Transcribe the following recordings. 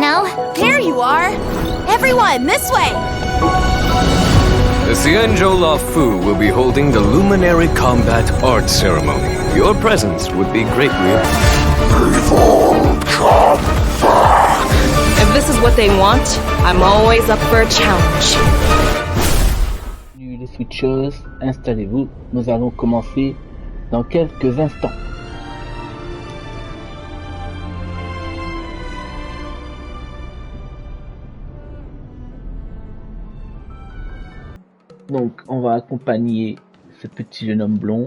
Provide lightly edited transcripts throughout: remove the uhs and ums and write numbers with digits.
know? There you are! Everyone, this way! The Xianzhou Luofu will be holding the Luminary Combat Art Ceremony. Your presence would be greatly... If this is what they want, I'm always up for a challenge. Les switchers, installez-vous, nous allons commencer dans quelques instants. Donc on va accompagner ce petit jeune homme blond.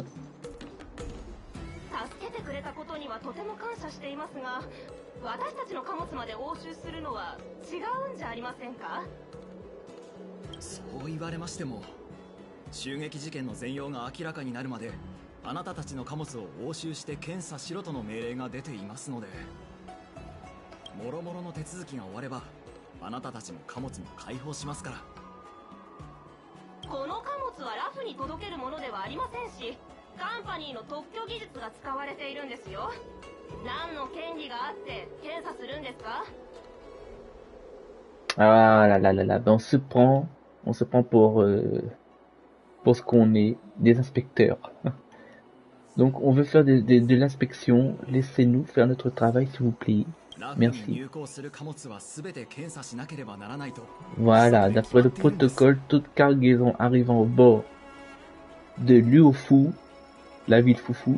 Ah là là là là, ben on se prend pour ce qu'on est, des inspecteurs. Donc on veut faire de l'inspection, laissez-nous faire notre travail s'il vous plaît. Merci. Voilà, d'après le protocole, toute cargaison arrivant au bord de Luofu, la ville Foufou,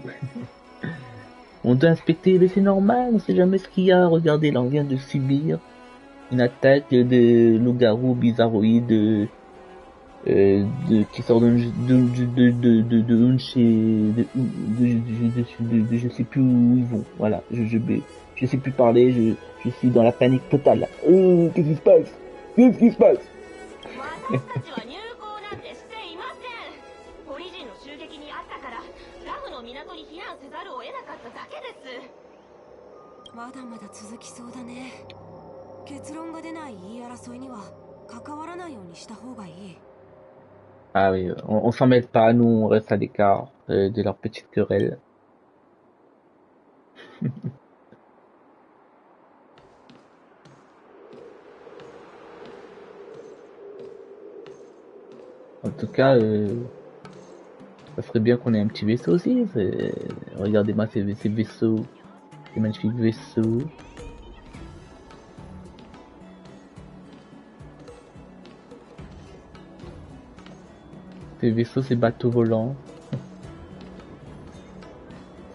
on doit inspecter, mais c'est normal, on sait jamais ce qu'il y a. Regardez, là on vient de subir une attaque de loup-garou bizarroïde qui sort de je sais plus où ils vont. Voilà, je sais plus parler, je suis dans la panique totale. Oh, qu'est-ce qui se passe? Qu'est-ce qui se passe? Ah oui, on s'en mêle pas, nous on reste à l'écart de leur petite querelle. En tout cas, ça serait bien qu'on ait un petit vaisseau aussi. Regardez-moi ces vaisseaux, ces magnifiques vaisseaux. Ces vaisseaux, ces bateaux volants.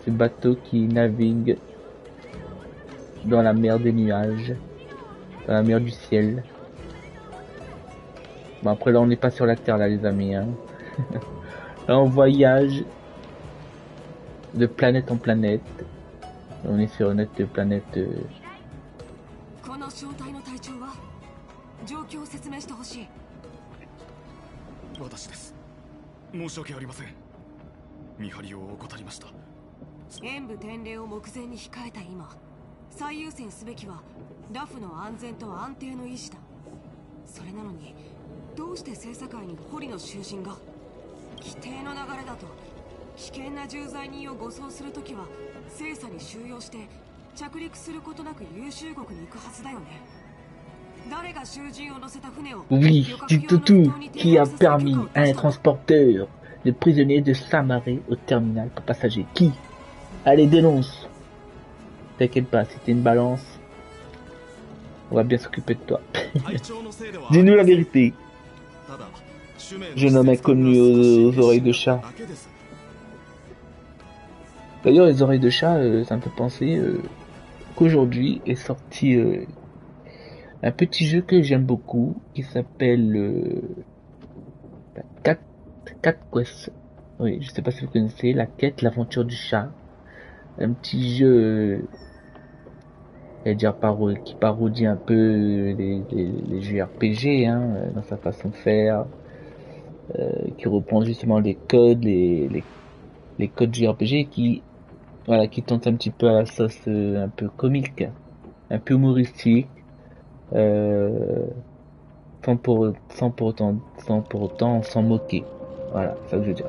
Ces bateaux qui naviguent dans la mer des nuages, dans la mer du ciel. Bon après là on n'est pas sur la terre là les amis hein. Là on voyage de planète en planète. On est sur notre planète Oui, dites tout qui a permis à un transporteur de prisonniers de s'amarrer au terminal pour passagers. Qui? Allez, dénonce. T'inquiète pas, si t'es une balance, on va bien s'occuper de toi. Dis-nous la vérité. Jeune homme inconnu aux oreilles de chat. D'ailleurs, les oreilles de chat, ça me fait penser qu'aujourd'hui est sorti un petit jeu que j'aime beaucoup qui s'appelle Cat Quest. Oui, je sais pas si vous connaissez, la quête, l'aventure du chat. Un petit jeu dire qui parodie un peu les jeux RPG hein, dans sa façon de faire, qui reprend justement les codes, les codes JRPG qui tente un petit peu à la sauce un peu comique, un peu humoristique, sans pour autant s'en moquer. Voilà, c'est ça que je veux dire.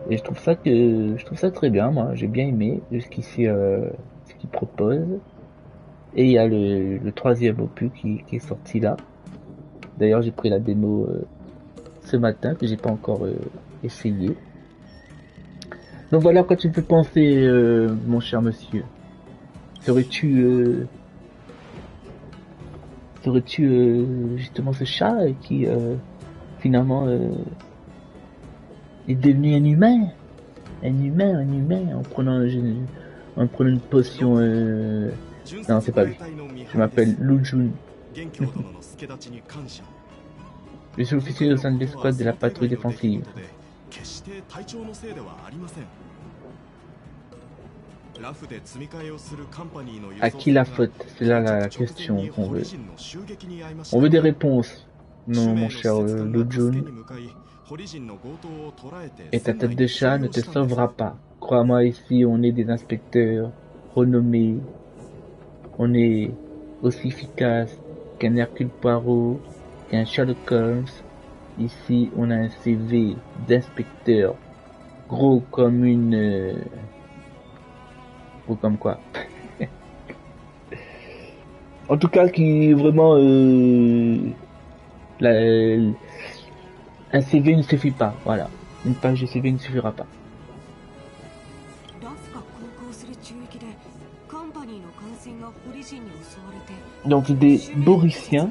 Et je trouve ça très bien, moi j'ai bien aimé jusqu'ici ce qu'il propose. Et il y a le troisième opus qui est sorti là. D'ailleurs, j'ai pris la démo ce matin que j'ai pas encore essayé. Donc voilà, quoi tu me fais penser, mon cher monsieur. Serais-tu justement ce chat qui finalement est devenu un humain, en prenant une potion. Non, c'est pas lui. Je m'appelle Lu Jun. Je suis officier au sein de l'escouade de la patrouille défensive. À qui la faute? C'est là la question qu'on veut. On veut des réponses. Non, mon cher Lu Jun. Et ta tête de chat ne te sauvera pas. Crois-moi, ici, on est des inspecteurs renommés. On est aussi efficace qu'un Hercule Poirot, qu'un Sherlock Holmes. Ici, on a un CV d'inspecteur gros comme une... Gros comme quoi? En tout cas, qui est vraiment... un CV ne suffit pas, voilà. Une page de CV ne suffira pas. Donc des Boriciens.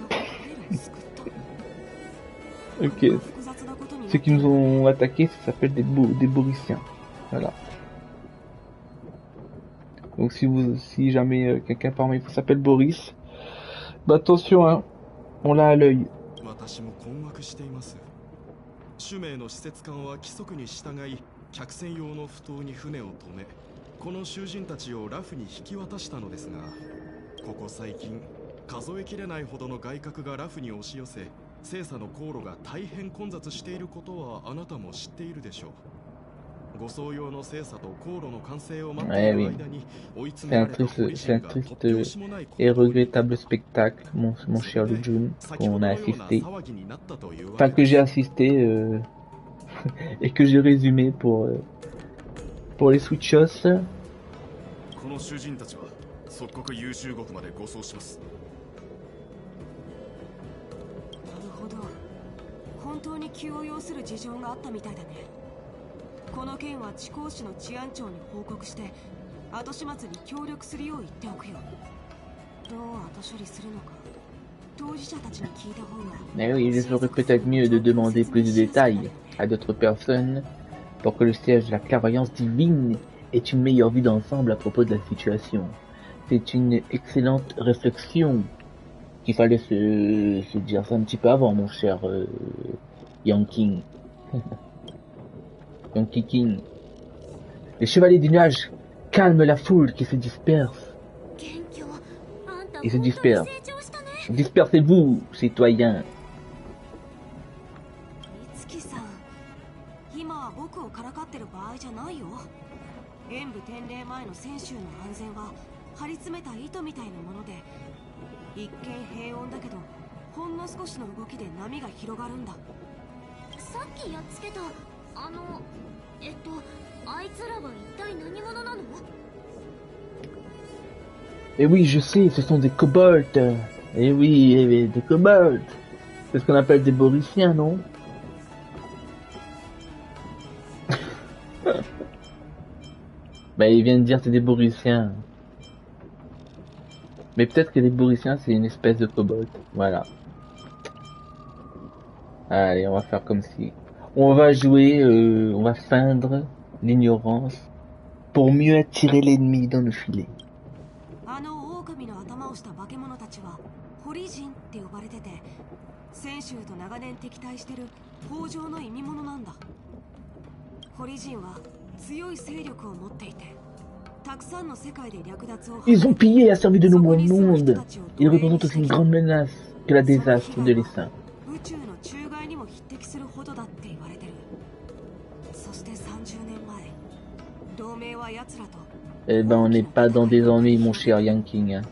Ok. Ceux qui nous ont attaqués, ça s'appelle des Boriciens. Voilà. Donc si jamais quelqu'un parmi vous s'appelle Boris, bah attention hein, on l'a à l'œil. 主名の施設官は規則に従い客船用の埠頭に船を止めこの囚人たちをラフに引き渡したのですがここ最近数えきれないほどの外国がラフに押し寄せ精査の航路が大変混雑していることはあなたも知っているでしょう護送用の精査と航路の完成を待っている間に追い詰められたポリシンが突拍子もない et regrettable spectacle, mon cher Lu Jun, qu'on a assisté. Enfin, que j'ai assisté et que j'ai résumé pour les Switchos. この囚人たちは即刻優秀国まで護送します。なるほど。本当に気を要する事情があったみたいだね。この件は地高市の治安庁に報告して後始末に協力するよう言っておくよ。どう後処理するのか当事者たちに聞いた方が。Mais oui, il serait peut-être mieux de demander plus de détails à d'autres personnes pour que le siège de la clairvoyance divine ait une meilleure vue d'ensemble à propos de la situation. C'est une excellente réflexion qu'il fallait se dire ça un petit peu avant, mon cher Yankee. Yankee King. Les chevaliers du nuage calment la foule qui se disperse. Ils se dispersent. Dispersez-vous, citoyens. 演武典礼前の選手の安全は張り詰めた糸みたいなもので一見平穏だけどほんの少しの動きで波が広がるんださっきやっつけたあいつらは一体何者なの Eh oui, je sais, ce sont des kobolds. Eh oui, des kobolds. C'est ce qu'on appelle des Boriciens, non? Bah, il vient de dire c'est des Boriciens. Mais peut-être que les Boriciens, c'est une espèce de kobold. Voilà. Allez, on va faire comme si... On va jouer, on va feindre l'ignorance pour mieux attirer l'ennemi dans le filet. あの狼の頭をした化け物たちはホリジンって呼ばれてて泉州と長年敵対してる北条の意味物なんだホリジンは強い勢力を持っていてたくさんの世界で略奪を Ils ont pillé et asservi de nombreux mondes. Ils représentent aussi une grande menace que la désastre de l'essaim. 宇宙の中外にも匹敵するほどだって言われてるそして30年前同盟は奴らと Eh ben, on n'est pas dans des ennuis, mon cher Yankee. Hein.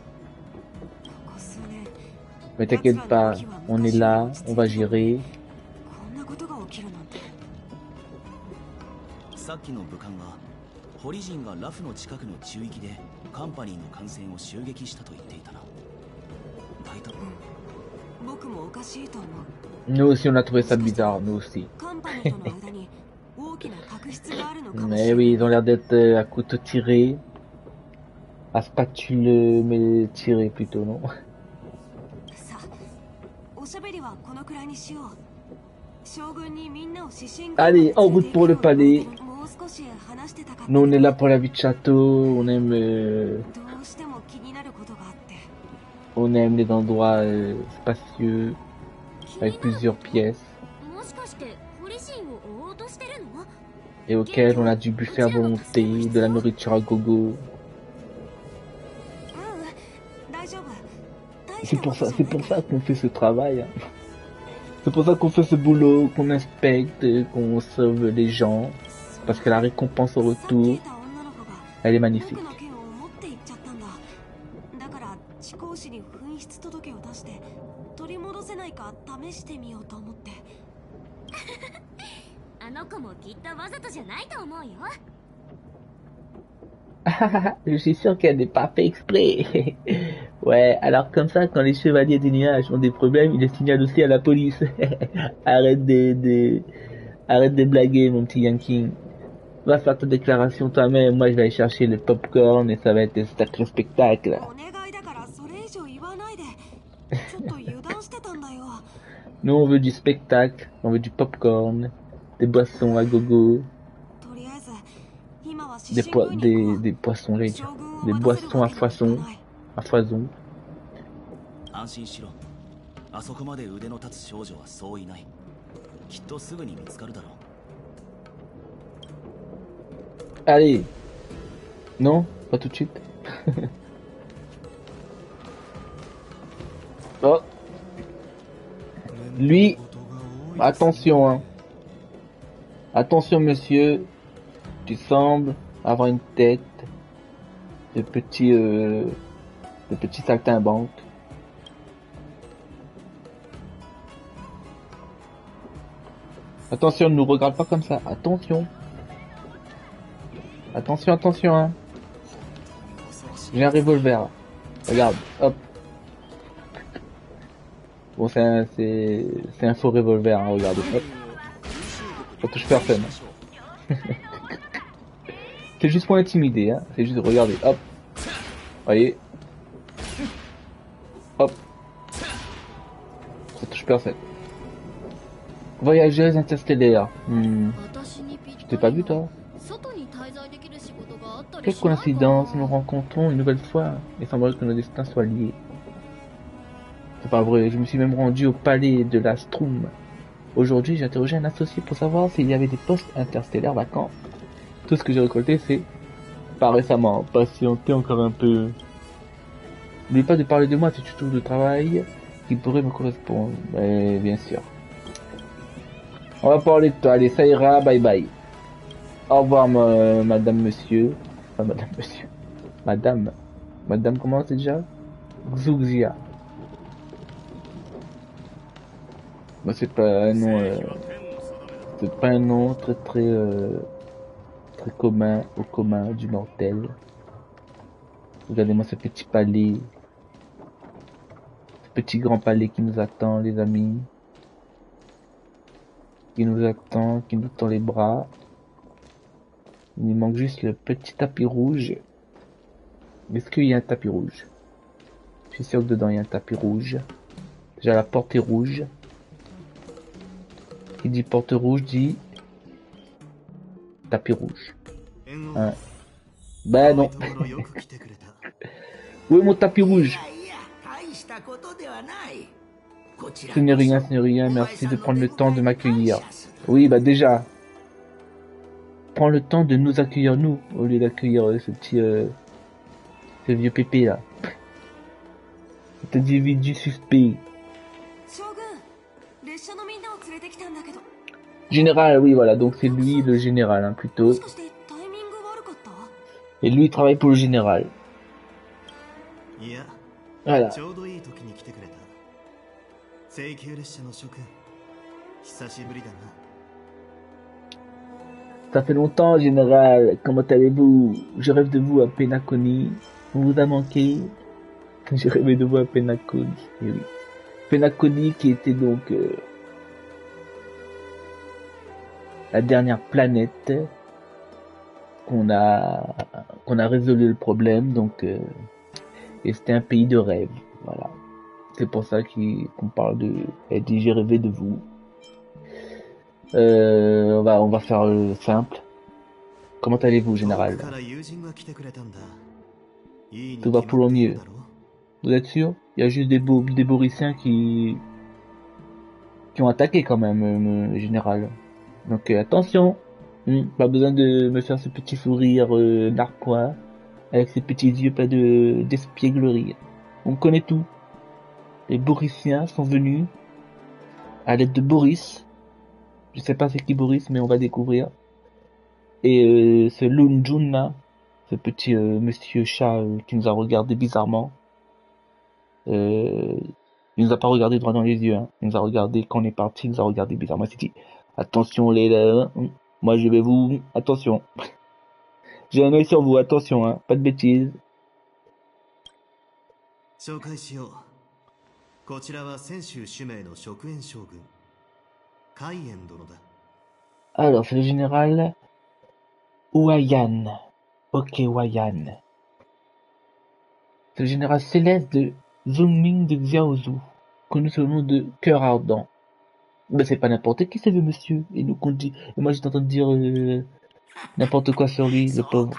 Mais t'inquiète pas, on est là, on va gérer. さっきの武官が堀人がラフの近くの中域でカンパニーの艦船を襲撃したと言っていたな。大体僕もおかしいと思う。 Nous aussi, on a trouvé ça bizarre, nous aussi. カンパニーとの間に大きな確執があるのかもし Mais れな oui, い。 ils ont l'air d'être à couteau tiré. À spatule, mais tiré plutôt, non? さあ、おしゃべりはこのくらいにしよう。将軍にみんなを指針 Allez, en route pour le palais. もう少し話してたかった。 Nous, on est là pour la vie de château. On aime, どうしても気になることがあって。 on aime les endroits spacieux avec plusieurs pièces もしかして堀人を追おうとしてるの？ et auxquels on a du buffet à volonté, de la nourriture à gogo. うん、大丈夫。大し C'est た pour こと ça, じゃ c'est ない pour ça qu'on fait ce travail. Hein. C'est pour ça qu'on fait ce boulot, qu'on inspecte, qu'on sauve les gens, parce que la récompense au さっき retour, いた女の子が elle est 僕 magnifique. の剣を持って行っちゃったんだ。だから地高士に紛失届を出して取り戻せないか試してみようと思って。あの子もきっとわざとじゃないと思うよ。 Je suis sûr qu'elle n'est pas fait exprès. Ouais, alors comme ça, quand les chevaliers des nuages ont des problèmes, ils les signalent aussi à la police. Arrête arrête de blaguer, mon petit Yankee. Va faire ta déclaration toi-même, moi je vais aller chercher le popcorn et ça va être un sacré spectacle. お願いだからそれ以上言わないで。ちょっと油断してたんだよ。 Nous on veut du spectacle, on veut du popcorn, des boissons à gogo, とりあえず今は指針部に行こう。 des poissons, j'allais dire, 将軍を des 待たせる boissons わ à けにはいか foison, ない。 à foison. 安心しろ。あそこまで腕の立つ少女はそういない。きっとすぐに見つかるだろう。 Allez. Non, pas tout de suite. Oh. Lui, attention, hein. Attention, monsieur. Tu sembles avoir une tête de petit saltimbanque. Attention, ne nous regarde pas comme ça. Attention. Attention, attention, hein. J'ai un revolver. Regarde, hop. Bon, c'est un faux revolver, hein, regardez, hop. Ça touche personne. C'est juste pour intimider, hein. C'est juste, regardez, hop. Voyez. Hop. Ça touche personne. Voyageuse interstellaire. Je t'ai pas vu, toi? Quelle coïncidence, nous rencontrons une nouvelle fois. Il semblerait que nos destins soient liés. C'est pas vrai, je me suis même rendu au palais de la Strum. Aujourd'hui, j'ai interrogé un associé pour savoir s'il y avait des postes interstellaires vacants. Tout ce que j'ai récolté, c'est pas récemment, patienter encore un peu. N'oublie pas de parler de moi si tu trouves le travail qui pourrait me correspondre. Mais bien sûr. On va parler de toi, allez, ça ira, bye bye. Au revoir, madame, monsieur. Enfin, madame, monsieur. Madame. Madame, comment c'est déjà? Xuxia. Moi, c'est pas un nom, c'est pas un nom très commun, au commun du mortel. Regardez-moi ce petit palais. Ce petit grand palais qui nous attend, les amis. Qui nous attend, qui nous tend les bras. Il nous manque juste le petit tapis rouge. Est-ce qu'il y a un tapis rouge? Je suis sûr que dedans il y a un tapis rouge. Déjà la porte est rouge. Qui dit porte rouge dit tapis rouge. Hein. Ben non. Où est mon tapis rouge? Ce n'est rien, merci de prendre le temps de m'accueillir. Oui, bah déjà. Prends le temps de nous accueillir, nous, au lieu d'accueillir ce petit... ce vieux pépé là. Cet individu suspect. Général, oui, voilà, donc c'est lui le général, hein, plutôt. Et lui, il travaille pour le général. Voilà. 久しぶりだな。Ça fait longtemps, général. Comment allez-vous? Je rêve de vous à Penacony. On vous a manqué. J'ai rêvé de vous à Penacony. Eh oui. Penacony qui était donc la dernière planète qu'on a résolu le problème. Donc et c'était un pays de rêve. Voilà. C'est pour ça qu'on parle de. Elle dit j'ai rêvé de vous. On va faire simple. Comment allez-vous, général? Tout va pour le mieux. Vous êtes sûr? Il y a juste des Bourriciens qui ont attaqué quand même, général. Donc attention. Pas besoin de me faire ce petit sourire narquois avec ces petits yeux pleins d'espièglerie. On connaît tout. Les Bourriciens sont venus à l'aide de Boris. Je sais pas c'est qui Boris, mais on va découvrir. Et ce Lun Jun là, ce petit monsieur chat qui nous a regardé bizarrement. Il nous a pas regardé droit dans les yeux. Hein. Il nous a regardé quand on est parti, il nous a regardé bizarrement. Il s'est dit attention les là, moi je vais vous attention. J'ai un œil sur vous, attention hein, pas de bêtises. 紹介しよう。こちらは泉州主命の食塩将軍海燕殿だ。 Alors c'est le général Wayan. Ok Wayan. C'est le général céleste de Zhongming de Xiaozhou, connu sous le nom de Cœur Ardent. Ben c'est pas n'importe qui ce vieux monsieur. Et nous qu'on dit. Et moi j'étais en train de dire n'importe quoi sur lui, le pauvre.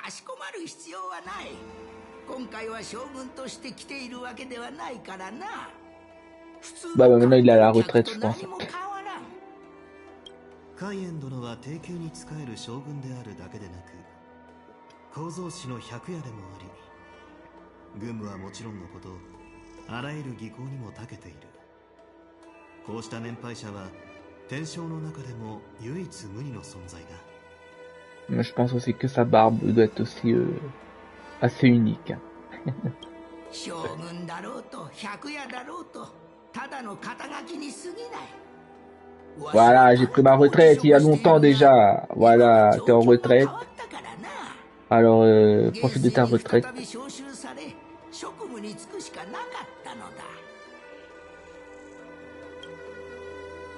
Bah maintenant il est à la retraite je pense. 海燕殿は低級に仕える将軍であるだけでなく構造師の百夜でもあり軍務はもちろんのことあらゆる技巧にも長けている。こうした年配者は天正の中でも唯一無二の存在だ。 Mais je pense aussi que sa barbe doit être aussi assez unique. 将軍だろうと百夜だろうとただの肩書きに過ぎない。 Voilà, j'ai pris ma retraite il y a longtemps déjà. Voilà, t'es en retraite. Alors, profite de ta retraite.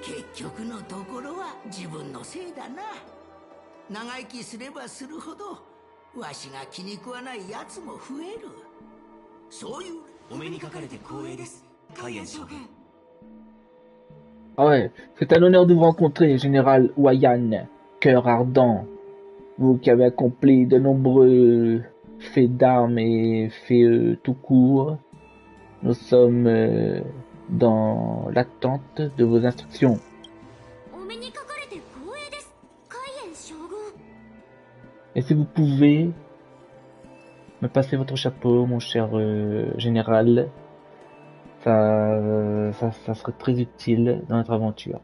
結局のところは自分のせいだな。長生きすればするほどわしが気に食わないやつも増える。そういう。お目にかかれて光栄です、海燕将軍。 Ah ouais, c'est un honneur de vous rencontrer, général Wayan, Cœur Ardent. Vous qui avez accompli de nombreux faits d'armes et faits tout court. Nous sommes dans l'attente de vos instructions. Et si vous pouvez me passer votre chapeau, mon cher général, ça serait très utile dans notre aventure.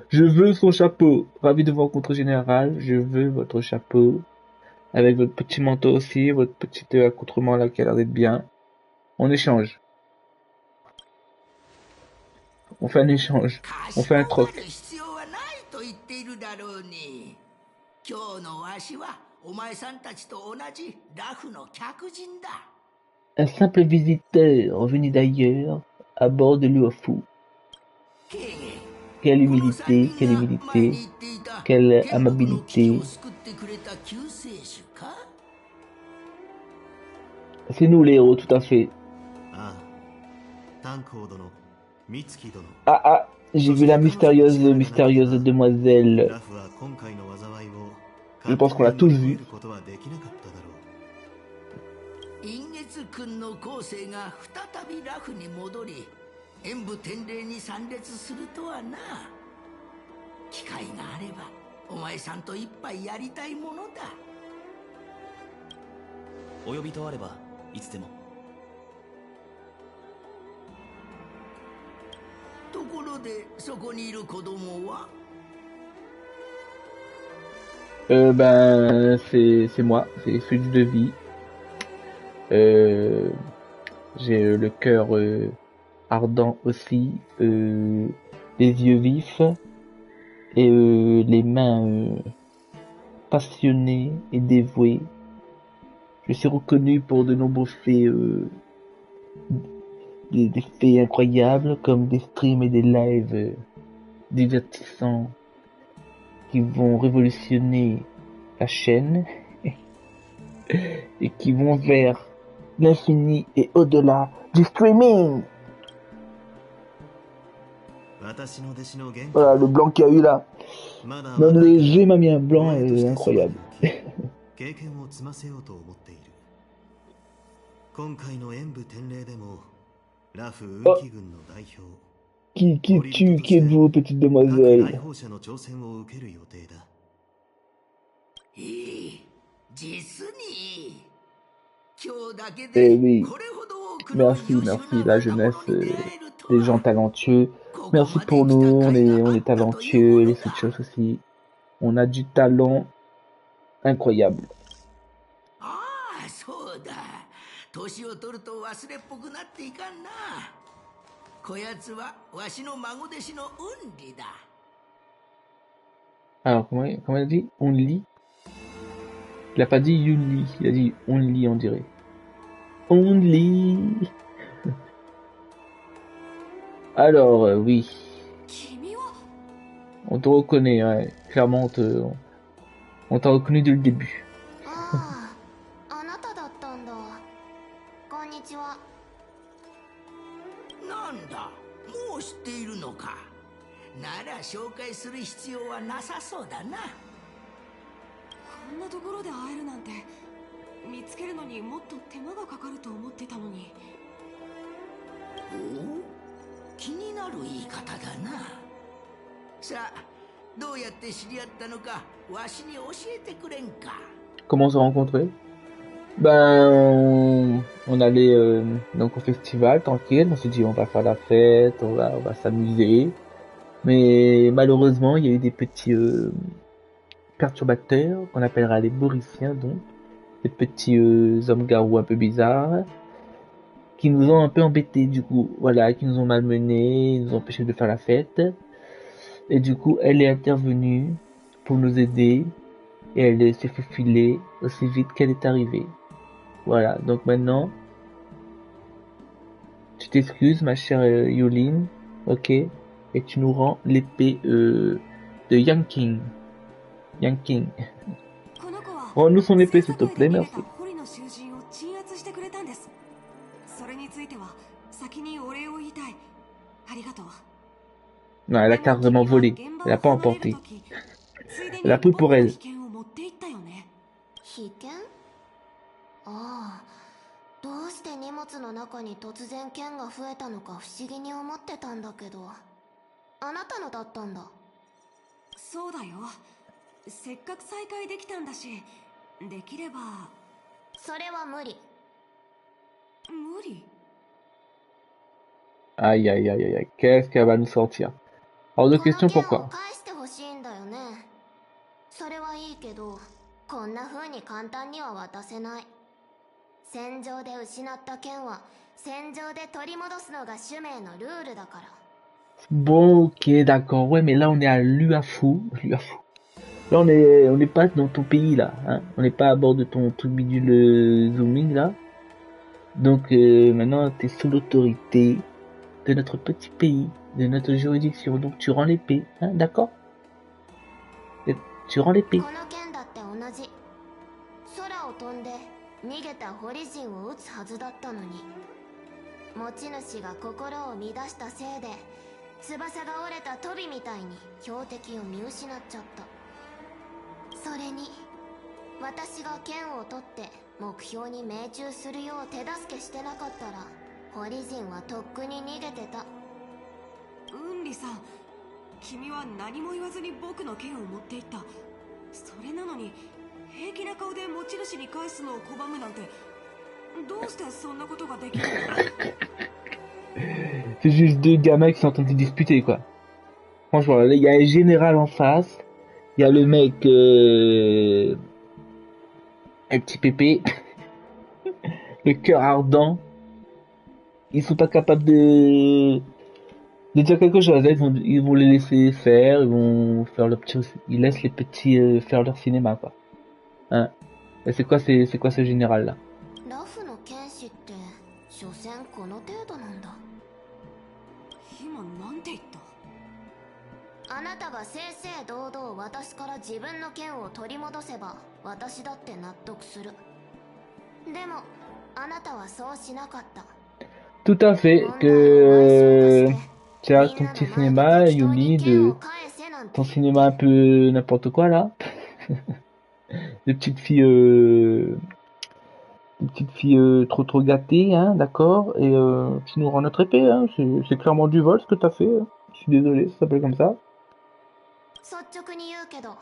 Je veux son chapeau. Ravi de vous rencontrer, général. Je veux votre chapeau. Avec votre petit manteau aussi, votre petit accoutrement là qui a l'air d'être bien. On échange. On fait un échange. On fait un troc. Un simple visiteur venu d'ailleurs à bord de l'Uofu. Quelle humilité, quelle amabilité. C'est nous les héros, tout à fait. Ah, j'ai vu la mystérieuse demoiselle. Je pense qu'on l'a tous vu. 君の後世が再びラフに戻り演武天礼に参列するとはな。機会があればお前さんと一杯やりたいものだ。お呼びとあればいつでも。ところでそこにいる子供はBen c'est moi, c'est Flux de vie. J'ai le cœur ardent aussi, les yeux vifs et les mains passionnées et dévouées. Je suis reconnu pour de nombreux faits, des faits incroyables, comme des streams et des lives divertissants qui vont révolutionner la chaîne et qui vont vers l'infini et au-delà du streaming. Voilà, le blanc qu'il y a eu là. Même le G m'a mis un blanc incroyable. 今回の演武典礼でもラフ運気軍の代表 Qui êtes-vous, petite demoiselle? 来訪者の挑戦を受ける予定だ。実に今日だけ Eh で oui, これほど多くの merci, merci, la jeunesse, des gens talentueux. Merci pour nous, on est talentueux, les switchers aussi. On a du talent incroyable. ああそうだ年を取ると忘れっぽくなっていかんなこやつはわしの孫弟子の運理だ Alors, comment il a dit? On lit? Il a pas dit Yunli, il a dit on lit, on dirait. On lit. Alors, oui. On te reconnaît, ouais. Clairement, on t'a reconnu dès le début. あなただったんだ。こんにちは。なんだもう知っているのかなら紹介する必要はなさそうだなこんなところで会えるなんて見つけるのにもっと手間がかかると思ってたのにお気になる言い方だなさあどうやって知り合ったのかわしに教えてくれんか Comment on s'est rencontrés? Ben, on allait donc au festival tranquille, on s'est dit on va faire la fête, on va s'amuser. Mais malheureusement, il y a eu des petits perturbateurs qu'on appellera les Mauriciens, donc des petits hommes garous un peu bizarres qui nous ont un peu embêtés du coup, voilà, qui nous ont malmenés, ils nous ont empêchés de faire la fête. Et du coup, elle est intervenue pour nous aider et elle s'est faufilée aussi vite qu'elle est arrivée. Voilà, donc maintenant, tu t'excuses ma chère Yulin, ok, et tu nous rends l'épée de Yanking. Yanking. Rends-nous son épée s'il te plaît, merci. Non, elle a carrément volé, elle a pas emporté. Elle a pris pour elle. 被験？ああ、どうして荷物の中に突然剣が増えたのか不思議に思ってたんだけど、あなたのだったんだ。そうだよ。せっかく再会できたんだし、できれば。それは無理。無理？ Aïe aïe aïe aïe, qu'est-ce qu'elle va nous sortir? Hors de question, pourquoi? 返してほしいんだよね。それはいいけど、こんな風に簡単には渡せない。戦場で失った剣は戦場で取り戻すのが使命のルールだから。Bon, ok, d'accord. Ouais, mais là, on est à Luafu. Luafu. Là, on n'est pas dans ton pays, là. Hein. On n'est pas à bord de ton tout bidule zooming, là. Donc, maintenant, t'es sous l'autorité de notre petit pays, de notre juridiction. Donc, tu rends l'épée. Hein, d'accord? Et tu rends l'épée. 逃げたホリジンを撃つはずだったのに、持ち主が心を乱したせいで翼が折れたトビみたいに標的を見失っちゃった。それに私が剣を取って目標に命中するよう手助けしてなかったらホリジンはとっくに逃げてた。ウンリさん、君は何も言わずに僕の剣を持っていった。それなのに平気な顔で持ち主に返すのを拒むなんて、どうしてそんなことができるの？ C'est juste deux gamins qui sont en train de disputer, quoi. Franchement, là, il y a un général en face, il y a le mec, un petit pépé, le cœur ardent. Ils sont pas capables de dire quelque chose. Là, ils vont les laisser faire, ils vont faire leur petit, ils laissent les petits faire leur cinéma, quoi. Hein. Et c'est quoi ce général là? ラフの剣士って所詮この程度なんだ。今なんて言った？あなたが正々堂々私から自分の剣を取り戻せば私だって納得する。でもあなたはそうしなかった。 Tout à fait, que tu as ton petit cinéma, Yuli, de ton cinéma un peu n'importe quoi là. Des petites filles, trop gâtées, hein, d'accord. Et tu nous rends notre épée, hein. C'est clairement du vol ce que t'as fait. Hein. Je suis désolé, ça s'appelle comme ça. 率直に言うけど、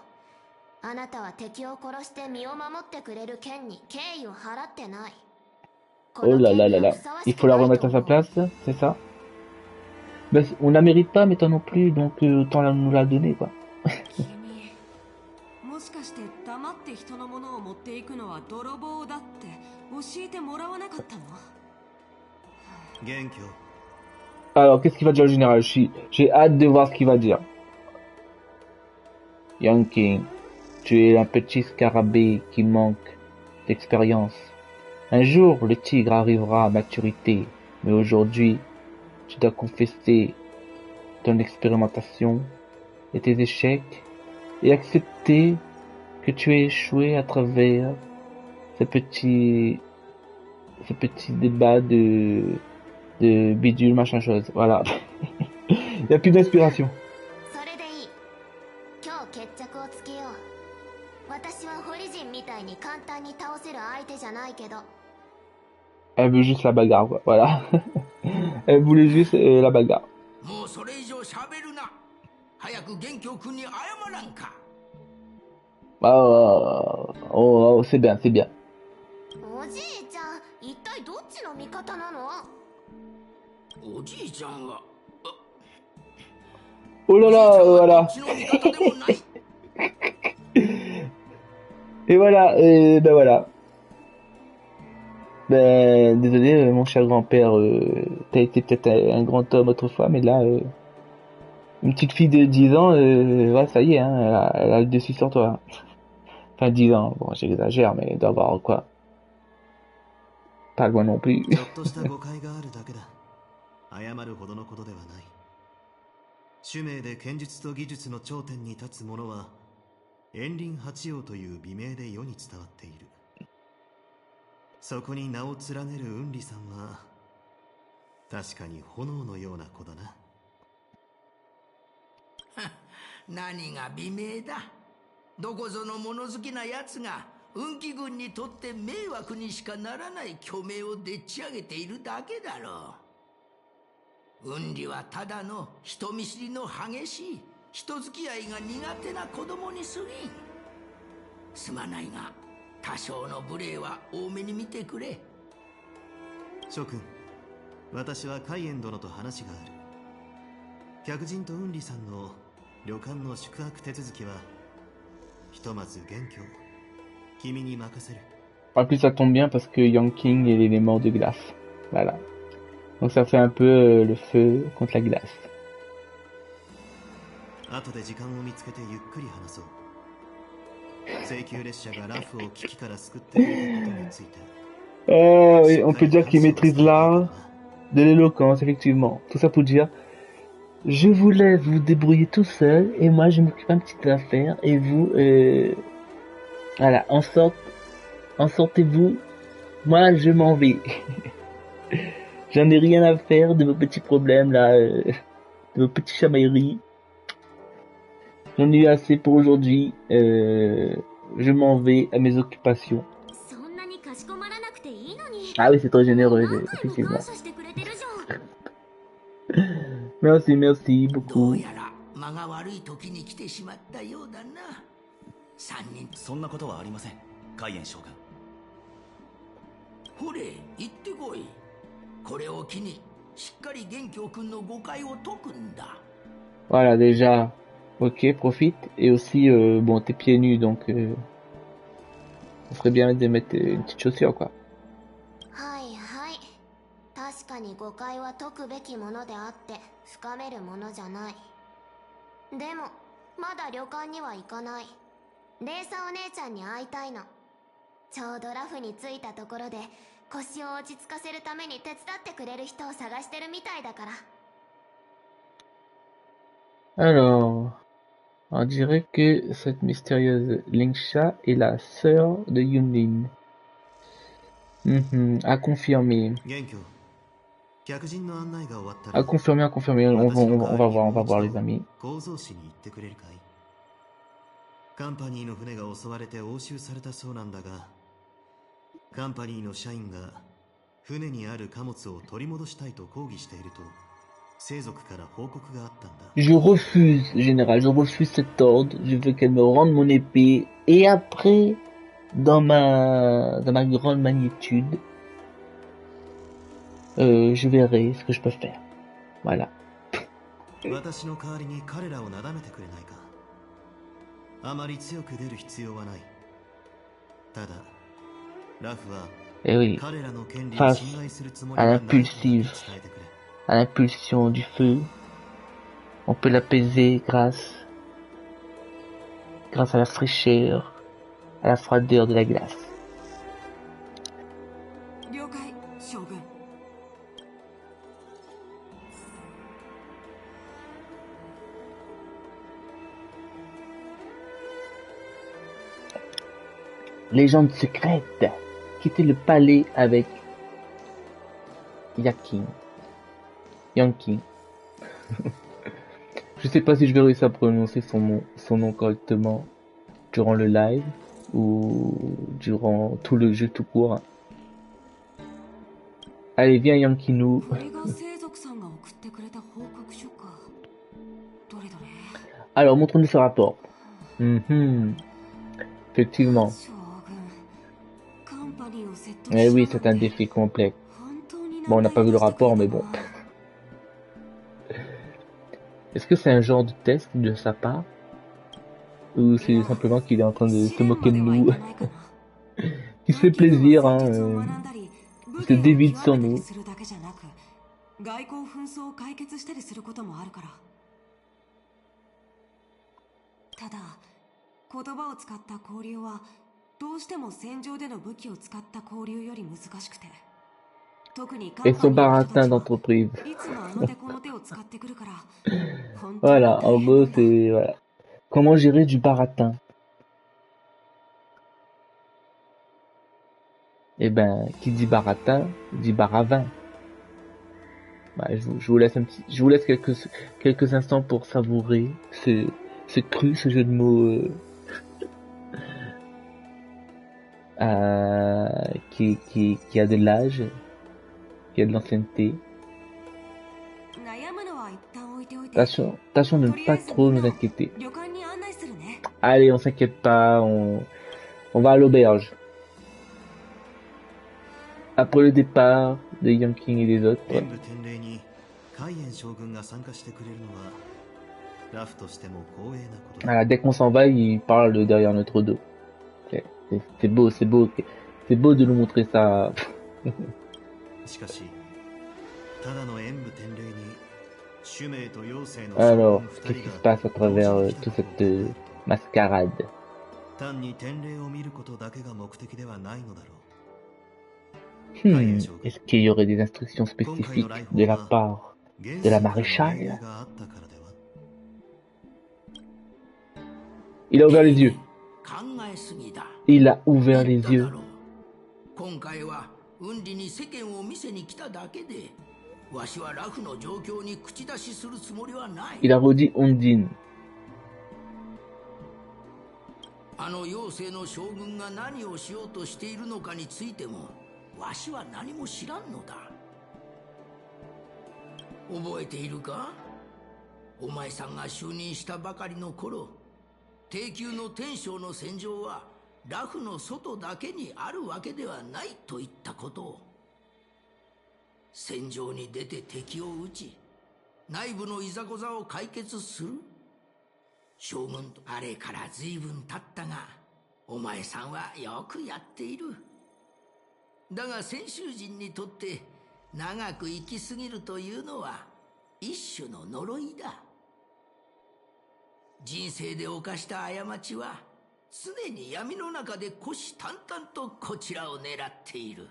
あなたは敵を殺して身を守ってくれる剣に敬意を払ってない。 Oh là là là là, il faut la remettre à sa place, c'est ça? Ben, on la mérite pas, mais toi non plus, donc autant nous la donner, quoi. 君もしかして黙って人のものを持っていくのは泥棒だって教えてもらわなかったの？ Genkyo. Alors, qu'est-ce qu'il va dire le général? J'ai hâte de voir ce qu'il va dire. Young King, tu es un petit scarabée qui manque d'expérience. Un jour, le tigre arrivera à maturité, mais aujourd'hui, tu dois confesser ton expérimentation et tes échecs et accepter que tu as échoué à travers ce petit débat de bidule machin chose. Voilà. Il n'y a plus d'inspiration. それでいい。今日決着をつけよう。私はホリジンみたいに簡単に倒せる相手じゃないけど。 Elle veut juste la bagarre, quoi. Voilà. Elle voulait juste la bagarre. もうそれ以上喋るな。早く元凶君に謝らんか。Oh, c'est bien, c'est bien. おじいちゃん、一体どっちの味方なの？おじいちゃんは。Oh là là, voilà. うちの味方でもない。 Et voilà, ben voilà. Ben, désolé, mon cher grand-père, t'as été peut-être un grand homme autrefois, mais là, une petite fille de 10 ans, ouais, ça y est, hein, elle a le dessus sur toi. Enfin, 10 ans, bon, j'exagère, mais elle doit avoir quoi? Pas loin non plus. ちょっとした誤解があるだけだ。謝るほどのことではない。主命で剣術と技術の頂点に立つ者は、炎輪八葉という美名で世に伝わっている。そこに名を連ねる雲里さんは、確かに炎のような子だな。何が美名だ。どこぞの物好きな奴が運気軍にとって迷惑にしかならない虚名をでっち上げているだけだろう。雲里はただの人見知りの激しい人付き合いが苦手な子供に過ぎん。すまないが多少の無礼は多めに見てくれ。諸君、私は海燕殿と話がある。客人と雲里さんの旅館の宿泊手続きはひとまず元凶、君に任せる。 En plus, ça tombe bien parce que Young King est l'élément de glace. Voilà. Donc ça fait un peu le feu contre la glace. 後で時間を見つけてゆっくり話そう。請求列車がラフを危機から救ってくれたことについて。Oui, on peut dire qu'il maîtrise l'art de l'éloquence, effectivement. Tout ça pour dire, je vous laisse vous débrouiller tout seul, et moi je m'occupe un petit peu d'affaires, et vous, voilà, en sortez-vous, moi je m'en vais. J'en ai rien à faire de vos petits problèmes là, de vos petites chamailleries. J'en ai eu assez pour aujourd'hui, je m'en vais à mes occupations. Ah oui, c'est très généreux, effectivement. Merci, merci ど beaucoup. うやら間が悪い時に来てしまったようだな。三人。そんなことはありません、海燕将軍。ほれ、行ってこい。これを機にしっかり元凶君の誤解を解くんだ。 Voilà, déjà, ok, profite. Et aussi, bon, t'es pieds nus, donc ça serait bien de mettre une petite chaussure, quoi. はいはい。確かに誤解は解くべきものであって深めるものじゃない。でもまだ旅館には行かない。レイサお姉ちゃんに会いたいの。ちょうどラフに着いたところで腰を落ち着かせるために手伝ってくれる人を探してるみたいだから。 Alors, on dirait que cette mystérieuse Lingsha est la sœur de Yunlin. À confirmer. 元凶、客人の案内が終わったら À confirmer, à confirmer. On va voir les amis. 構造市に行ってくれるかい？カンパニーの船が襲われて押収されたそうなんだが、カンパニーの社員が船にある貨物を取り戻したいと抗議していると生族から報告があったんだ。 Je refuse, général, je refuse cet ordre. Je veux qu'elle me rende mon épée. Et après, dans ma grande magnitude, je verrai ce que je peux faire. Voilà. 私の代わりに彼らをなだめてくれないか。あまり強く出る必要はない。ただ、ラフは Et oui, 彼らの権利を侵害するつもり à はないと伝 l'impulsive, えてくれ。 à l'impulsion du feu, on peut l'apaiser grâce à la fraîcheur, à la froideur de la glace. 了解、将軍。Légende secrète, quitter le palais avec Yanking. Je sais pas si je vais réussir à prononcer son nom correctement durant le live ou durant tout le jeu tout court. Allez, viens Yankinu. これが生族さんが送ってくれた報告書か。どれどれ。 Alors, montre-nous ce rapport. Effectivement. 将軍、カンパニーを説得 Eh oui, し c'est た un ので défi complexe. 本当に Bon, on n'a pas vu le rapport, mais bon. Est-ce que c'est un genre de test de sa part? Ou c'est simplement qu'il est en train de se moquer de nous? Il se fait plaisir, hein. Il se dévide sur nous. 外交紛争を解決したりすることもあるから。ただ、言葉を使った交流はどうしても戦場での武器を使った交流より難しくて。特にカン Et パ son ニーの人た baratin ちは d'entreprise. いつもあの手この手を使ってくるから。本当に Voilà, 大 en 変 gros, なんだ。 c'est... Voilà. Comment gérer du baratin? Eh ben, qui dit baratin, dit baravin. Bah, je vous laisse je vous laisse quelques instants pour savourer ce cru, ce jeu de mots qui a de l'âge, qui a de l'ancienneté. 悩むのは一旦置いておいて。 Tâchons de ne pas trop nous inquiéter. 旅館に案内するね。 Allez, on s'inquiète pas, on va à l'auberge. Après le départ de Yanking et des autres. 演武天礼に海燕将軍が参加してくれるのはラフとしても光栄なことだ。 Voilà, dès qu'on s'en va, il parle derrière notre dos. C'est beau, c'est beau de nous montrer ça. しかし、ただの演武天礼に使命と妖精の Alors, 将 qu'est-ce 軍 qui 二 se 人 passe à が travers toute cette mascarade? 単に天礼を見ることだけが目的ではないのだろう。 Est-ce qu'il y aurait des instructions spécifiques de la part de la maréchale? Il a ouvert les yeux. 考えすぎだ。 Il a ouvert les 言っただ yeux. ろう。今回は運理に世間を見せに来ただけで、わしはラフの状況に口出しするつもりはない。 Il a redit Ondine. あの妖精の将軍が何をしようとしているのかについても、わしは何も知らんのだ。覚えているか？お前さんが就任したばかりの頃、低級の天将の戦場はラフの外だけにあるわけではないといったことを。戦場に出て敵を撃ち、内部のいざこざを解決する。将軍とあれから随分経ったが、お前さんはよくやっている。だが先衆人にとって長く生きすぎるというのは一種の呪いだ。人生で犯した過ちは常に闇の中で虎視眈々とこちらを狙っている。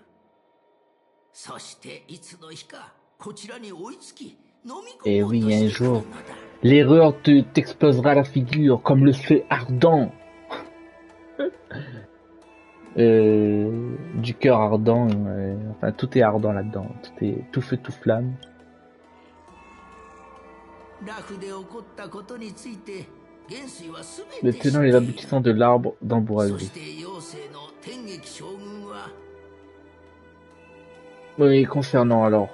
そしていつの日かこちらに追いつき飲み Et 込もう oui, と un してくるの jour, だ。 l'erreur t'explosera la figure comme le feu ardent. Du cœur ardent, enfin tout est ardent là-dedans, tout feu, tout flamme. ラフで起こったことについて元帥は全 Le て知 tenant っ et ている。 l'aboutissant de l'arbre そ d'ambroisie. して妖精の天撃将軍は Oui, concernant alors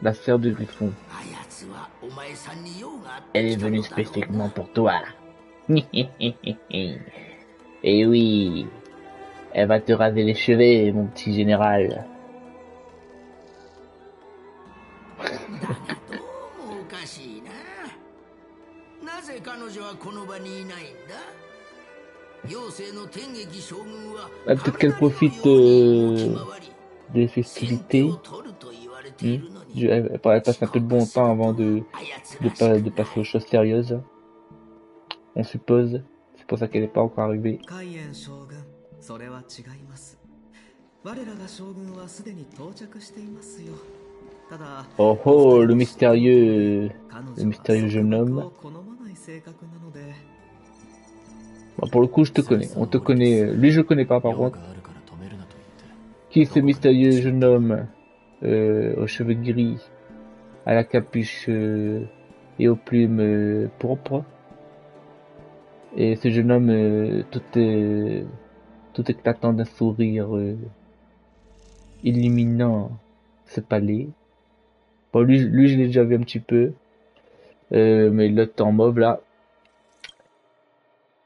la sœur de Griffon, あやつはお前さんに用があって elle est 来たの venue だろう spécifiquement な。 pour toi. Et oui, elle va te raser les cheveux, mon petit général. だがどうもおかしいな。なぜ彼女はこの場にいないんだ。妖精の天撃将軍は Ah, peut-être qu'elle profite 雷のように動き回り des 先手 festivités. を取ると言われているのに Elle passe un peu de bon temps avant de passer aux choses sérieuses. On suppose. C'est pour ça qu'elle n'est pas encore arrivée. 海燕将軍、それは違います。我らが将軍はすでに到着していますよ。ただ、 Oh oh, le mystérieux 彼 le 女 mystérieux は jeune 束 homme. 縛を好まない性格なので、 Bon, pour le coup, je te connais. On te connaît. Lui, je connais pas, par 用 contre. があるから止めるなと言って。 Qui est ce mystérieux jeune homme aux cheveux gris, à la capuche et aux plumes pourpres? Et ce jeune homme tout éclatant d'un sourire illuminant ce palais. Bon, lui je l'ai déjà vu un petit peu. Mais l'autre en mauve là.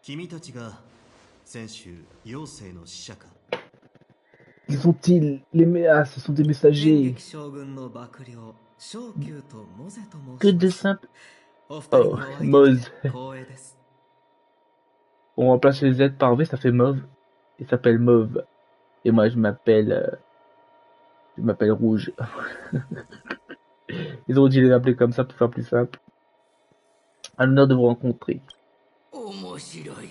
君たちが先週妖精の使者か。 Qui sont-ils? Ah, ce sont des 天 messagers. 撃将軍の幕僚、小宮とモゼと申 Que しま de す。 simples. お二人 Oh, のお相手 Moz. で光栄です。 On remplace les Z par V, ça fait Mauve. Il s'appelle Mauve. Et moi, je m'appelle Rouge. Ils ont dû les appeler comme ça pour faire plus simple. Un honneur de vous rencontrer. 面白い。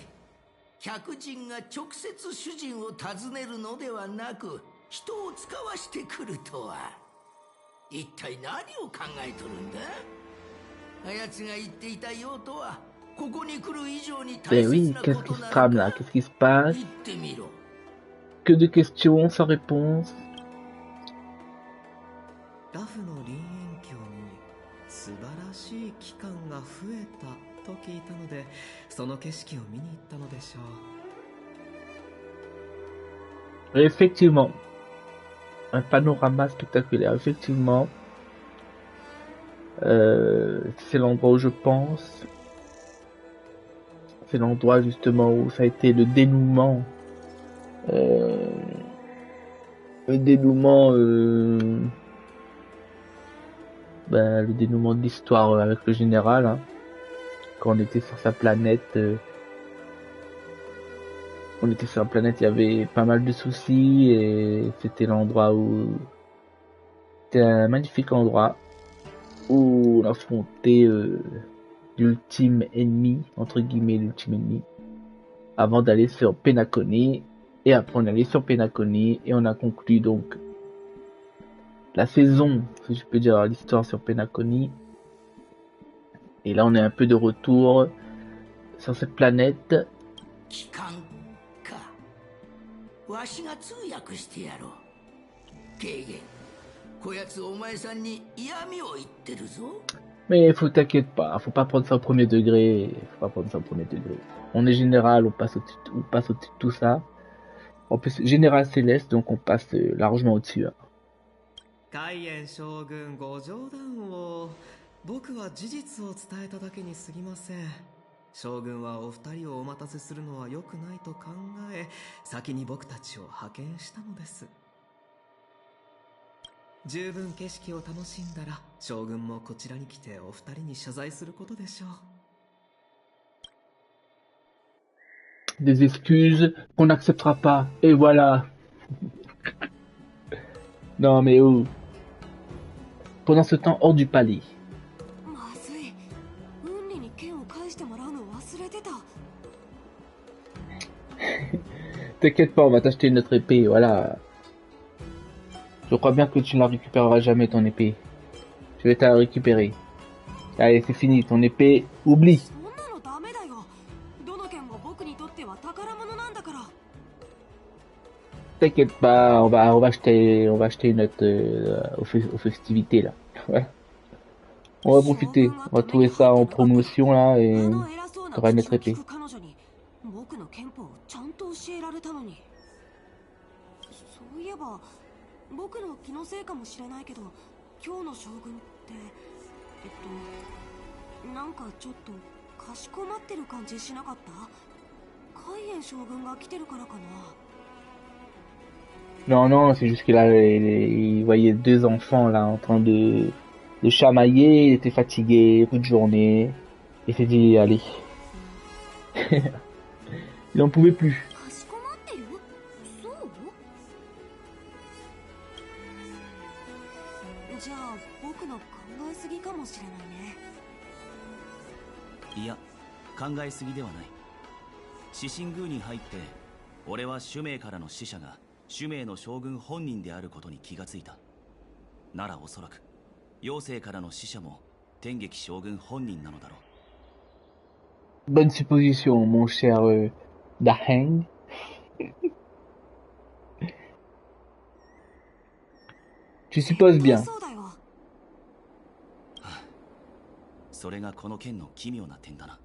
客人が直接主人を訪ねるのではなく人を使わしてくるとは一体何を考えとるんだ。あやつが言っていたようとはここに来る以上に大 Ben 切 oui, な qu'est-ce こ qui と se な trame の là? か Qu'est-ce qui se passe? 言ってみろ。 Que de questions sans réponse. ラフの林園郷に素晴らしい機関が増えたと聞いたので、その景色を見に行ったのでしょう。 Effectivement. Un panorama spectaculaire, effectivement. C'est l'endroit où je pense. C'est l'endroit justement où ça a été le dénouement. Le dénouement de l'histoire avec le général, hein. Quand on était sur sa planète, il y avait pas mal de soucis et c'était l'endroit où c'était un magnifique endroit où on affrontait l'ultime ennemi, entre guillemets l'ultime ennemi, avant d'aller sur Penacony. Et après on est allé sur Penacony et on a conclu donc la saison, si je peux dire, l'histoire sur Penacony. Et là on est un peu de retour sur cette planète. 機関か。わしが通訳してやろう。軽減。こやつお前さんに嫌味を言ってるぞ。 Mais t'inquiète pas, faut pas prendre ça au premier degré. On est général, on passe au-dessus de tout ça. En plus, général céleste, donc on passe largement au-dessus. Hein. 海燕将軍ご冗談を。僕は事実を伝えただけに過ぎません。将軍はお二人をお待たせするのは良くないと考え、先に僕たちを派遣したのです。十分景色を楽しんだら、将軍もこちらに来てお二人に謝罪することでしょう。Des excuses qu'on n'acceptera pas. Et voilà. Non mais oh. pendant ce temps hors du palais. まずい。ウンリに剣を返してもらうの忘れてた。 T'inquiète pas, on va t'acheter une autre épée, voilà. Je crois bien que tu ne la récupéreras jamais, ton épée. Je vais te la récupérer. Allez, c'est fini, ton épée, oublie. そんなのダメだよ。どの剣も僕にとっては宝物なんだから。 T'inquiète pas, on va acheter une autre aux festivités là. Voilà. On va profiter, on va trouver ça en promotion là et あの偉そうな t'auras une 口 autre を聞 épée. く彼女に僕の憲法をちゃんと教えられたのに。そういえば僕の気のせいかもしれないけど、今日の将軍ってなんかちょっとかしこまってる感じしなかった？海燕将軍が来てるからかな。 Non, non, c'est juste qu'il a, il voyait deux enfants là en train de chamailler, il était fatigué, toute journée, il s'est dit allez. Il en pouvait plus. かしこまってる？そう？じゃあ僕の考えすぎかもしれないね。いや、考えすぎではない。獅神宮に入って俺は主命からの使者が主命の将軍本人であることに気がついた。ならおそらく妖精からの使者も天撃将軍本人なのだろう。 Bonne supposition, mon cher Daheng. Tu supposes bien. そうだよ。それがこの件の奇妙な点だな。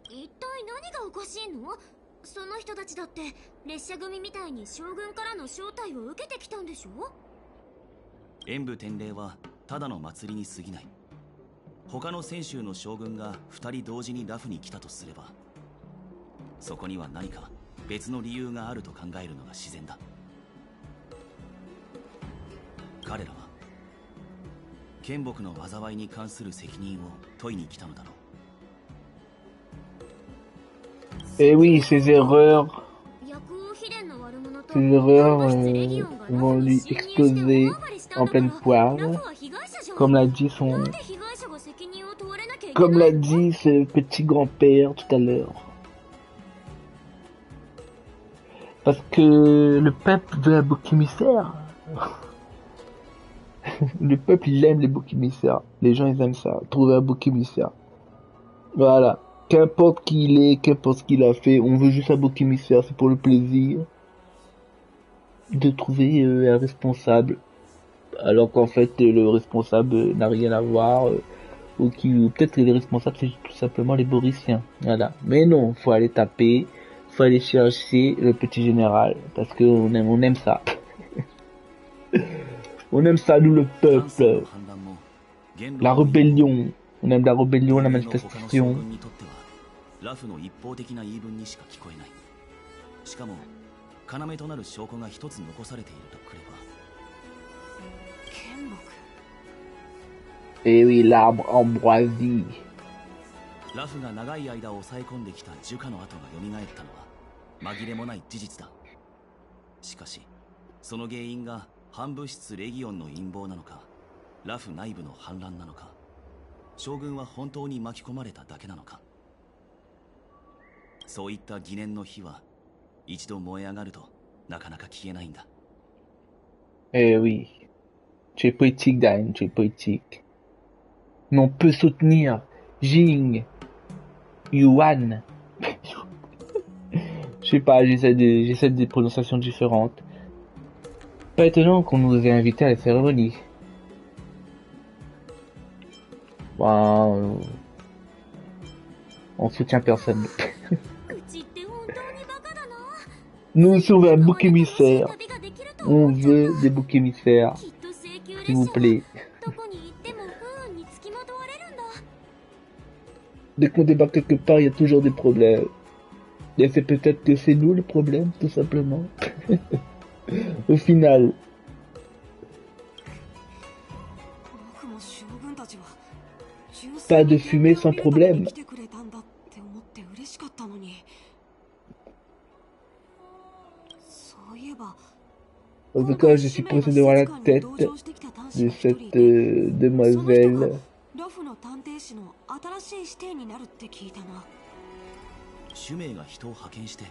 一体何がおかしいの？その人たちだって列車組みたいに将軍からの招待を受けてきたんでしょ？演武典礼はただの祭りに過ぎない。他の泉州の将軍が2人同時にラフに来たとすれば、そこには何か別の理由があると考えるのが自然だ。彼らは剣木の災いに関する責任を問いに来たのだろう。 Eh oui, ces erreurs vont lui exploser en pleine poire. Comme l'a dit ce petit grand-père tout à l'heure. Parce que le peuple veut un bouc émissaire. Le peuple, il aime les boucs émissaires. Les gens, ils aiment ça. Trouver un bouc émissaire. Voilà. Qu'importe qui il est, qu'importe ce qu'il a fait, on veut juste un bouc émissaire. C'est pour le plaisir de trouver un responsable. Alors qu'en fait, le responsable n'a rien à voir. Ou peut-être que les responsables, c'est tout simplement les Boriciens. Voilà. Mais non, faut aller taper. Faut aller chercher le petit général. Parce que on aime ça. On aime ça, nous, le peuple. La rébellion. On aime la rébellion, la manifestation. ラフの一方的な言い分にしか聞こえない。しかも要となる証拠が一つ残されているとくれば。剣木。Eh oui, l'arbre ambroisie. ラフが長い間抑え込んできた樹下の跡が蘇ったのは紛れもない事実だ。しかしその原因が反物質レギオンの陰謀なのか、ラフ内部の反乱なのか、将軍は本当に巻き込まれただけなのか。そういった疑念の火は一度燃え上がるとなかなか消えないんだ。Eh oui, tu es poétique, Dan, tu es poétique. Mais on peut soutenir Jing, Yuan. Je sais pas, j'essaie des prononciations différentes. Pas étonnant qu'on nous ait invités à la cérémonie. Wow. On soutient personne. Nous sommes un bouc émissaire. On veut des boucs émissaires. S'il vous plaît. Dès qu'on débarque quelque part, il y a toujours des problèmes. Et c'est peut-être que c'est nous le problème, tout simplement. Au final. Pas de fumée sans problème. そういえば En tout cas, je suis pressé de voir la tête de cette demoiselle. ラフの探偵士の新しい視点になるって聞いたな。使命が人を派遣して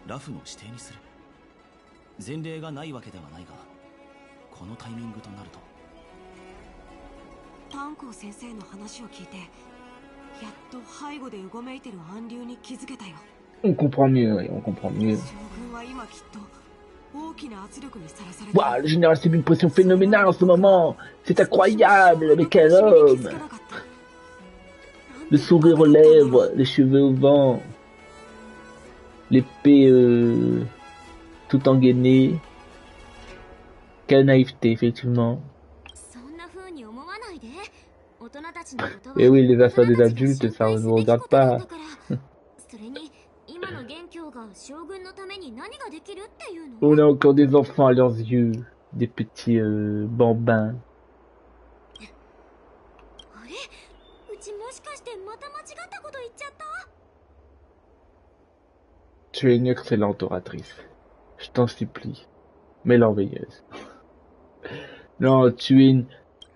ラフの指定にする。前例がないわけではないが、このタイミングとなると。炭鉱先生の話を聞いて、やっと背後でうごめいてる暗流に気づけたよ。On comprend mieux, oui, on comprend mieux. 将軍は今きっと大きな圧力にさらされている。 Waouh, le général c'est une pression phénoménale en ce moment. C'est incroyable, mais quel homme. Le sourire aux lèvres, les cheveux au vent, l'épée tout engainée. Quelle naïveté, effectivement. Et oui, les affaires des adultes, ça ne nous regarde pas. On a encore des enfants à leurs yeux, des petits bambins. Tu es une excellente oratrice. Je t'en supplie. Mais l'enveilleuse. Non, tu es une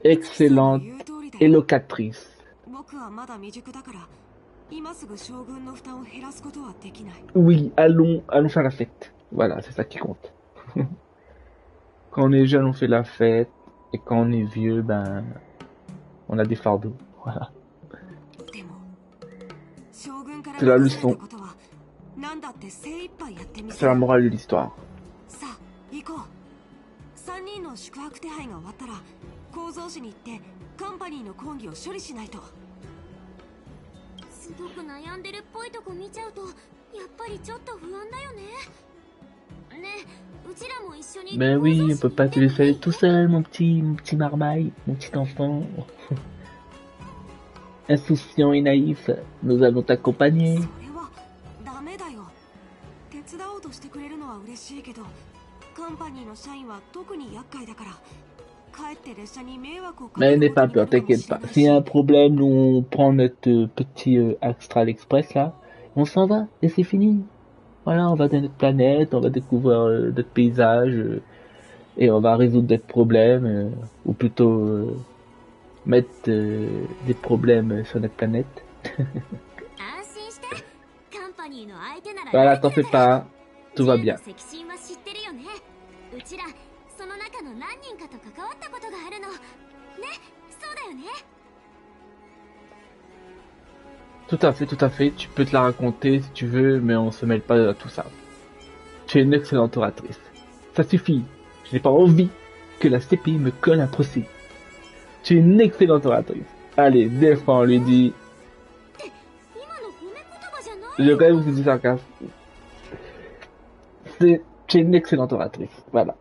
excellente éloquatrice. Oui, allons faire la fête. Voilà, c'est ça qui compte. Quand on est jeune, on fait la fête. Et quand on est vieux, ben, on a des fardeaux. Voilà. C'est la leçon. C'est la morale de l'histoire. Ben oui, on peut pas te laisser aller tout seul, mon petit marmaille, mon petit enfant. Insouciant et naïf, nous allons t'accompagner. Mais n'aie pas peur, t'inquiète pas. S'il y a un problème, nous on prend notre petit Astral Express là, on s'en va et c'est fini. Voilà, on va dans notre planète, on va découvrir notre paysage et on va résoudre notre problèmes, ou plutôt mettre des problèmes sur notre planète. Voilà, t'en fais pas, tout va bien. Tout à fait, tu peux te la raconter si tu veux, mais on se mêle pas à tout ça. Tu es une excellente oratrice. Ça suffit, je n'ai pas envie que la CPI me colle un procès. Tu es une excellente oratrice. Allez, défends, lui dit. Je rêve vous dis sarcasme. Tu es une excellente oratrice, voilà.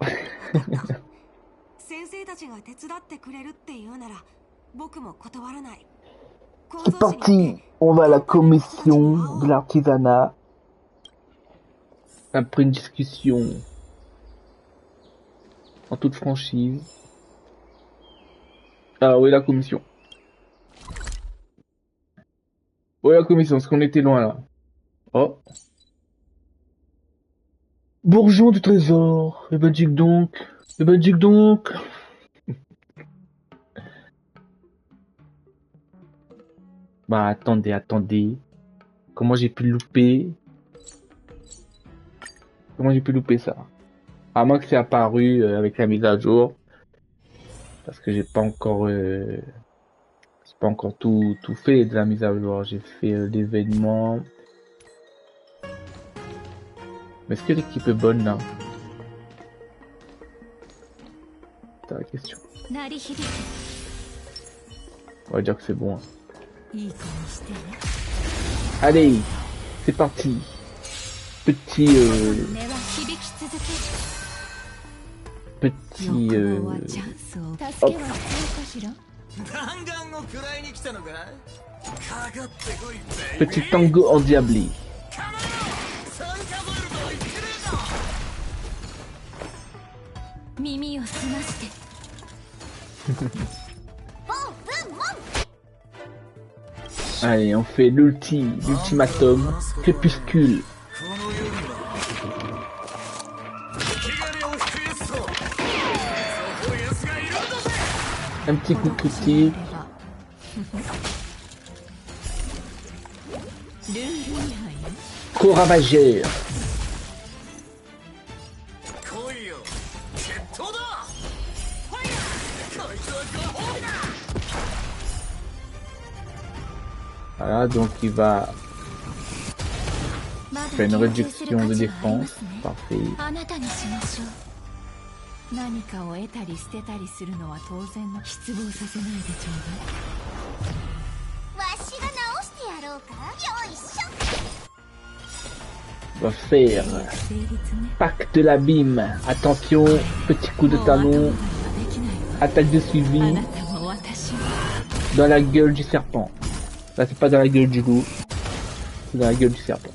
C'est parti, on va à la commission de l'artisanat. Après une discussion en toute franchise. Ah, où est la commission? Où est la commission? Est-ce qu'on était loin là? Oh. Bourgeon du trésor. Eh ben dis donc. Bah attendez. Comment j'ai pu louper? Ça? À moins que c'est apparu avec la mise à jour. Parce que j'ai pas encore tout fait de la mise à jour. J'ai fait l'événement. Mais est-ce que l'équipe est bonne là? C'est la question. On va dire que c'est bon. Allez, c'est parti. Petit hop. Petit tango endiablé. Allez, on fait l'ultimatum, crépuscule. Un petit coup de critique. Co-ravageur. Voilà, donc il va faire une réduction de défense. Parfait. 何かを得たり捨てたりするのは当然の失望させないでちょうだい。わしが直してやろうか。よいしょ。 Va faire Pacte de l'abîme. Attention, petit coup de talon. Attaque de suivi. Dans la gueule du serpent. Là, c'est pas dans la gueule du loup. C'est dans la gueule du serpent.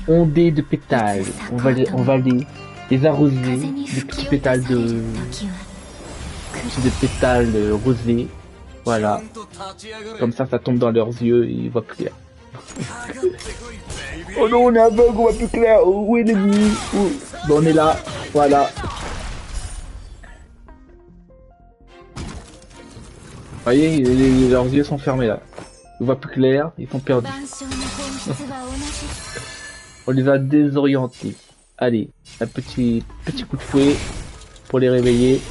Ondées de pétales. On va les arroser de petits pétales de pétales rosés. Voilà. Comme ça tombe dans leurs yeux et ils voient plus clair. Oh non, on est aveugle, on voit plus clair. Où est l'ennemi? Bon, on est là. Voilà. Vous voyez, leurs yeux sont fermés là. Ils voient plus clair, ils sont perdus. On les a désorientés. Allez, un petit coup de fouet pour les réveiller.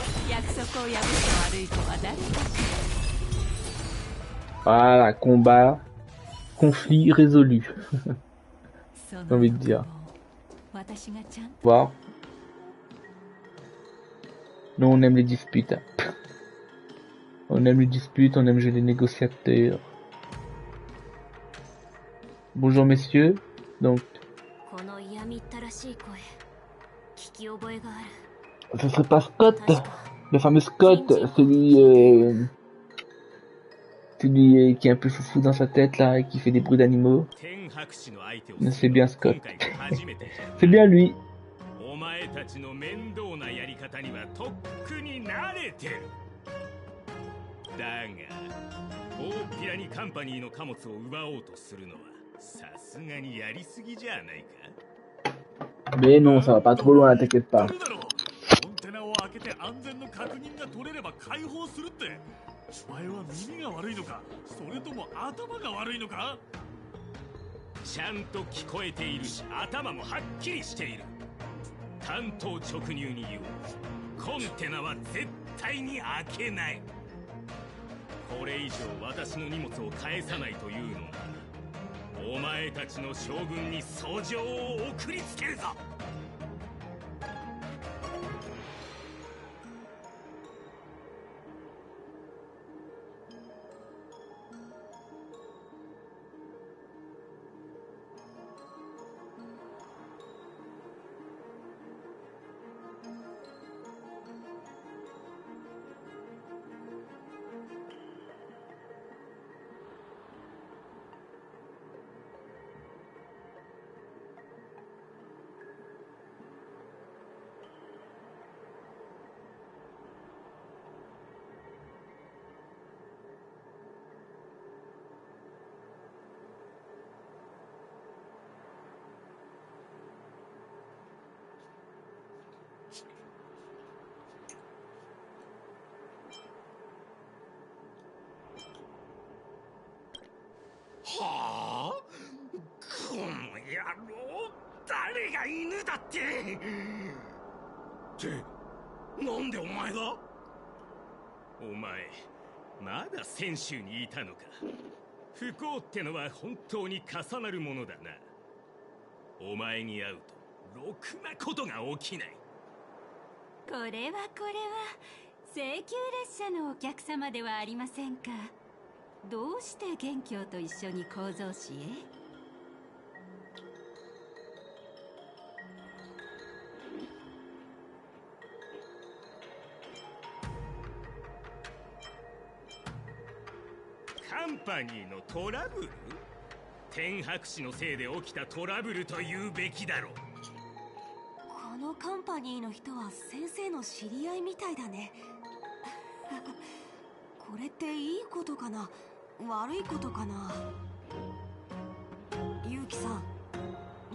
Voilà, combat, conflit résolu. J'ai envie de dire. Voir. Nous, on aime les disputes. On aime les disputes, on aime jouer les négociateurs. Bonjour messieurs. Donc, ce serait pas Scott, le fameux Scott, celui qui est un peu foufou dans sa tête là et qui fait des bruits d'animaux. C'est bien Scott. C'est bien lui. Mais non, ça va pas trop loin, t'inquiète pas.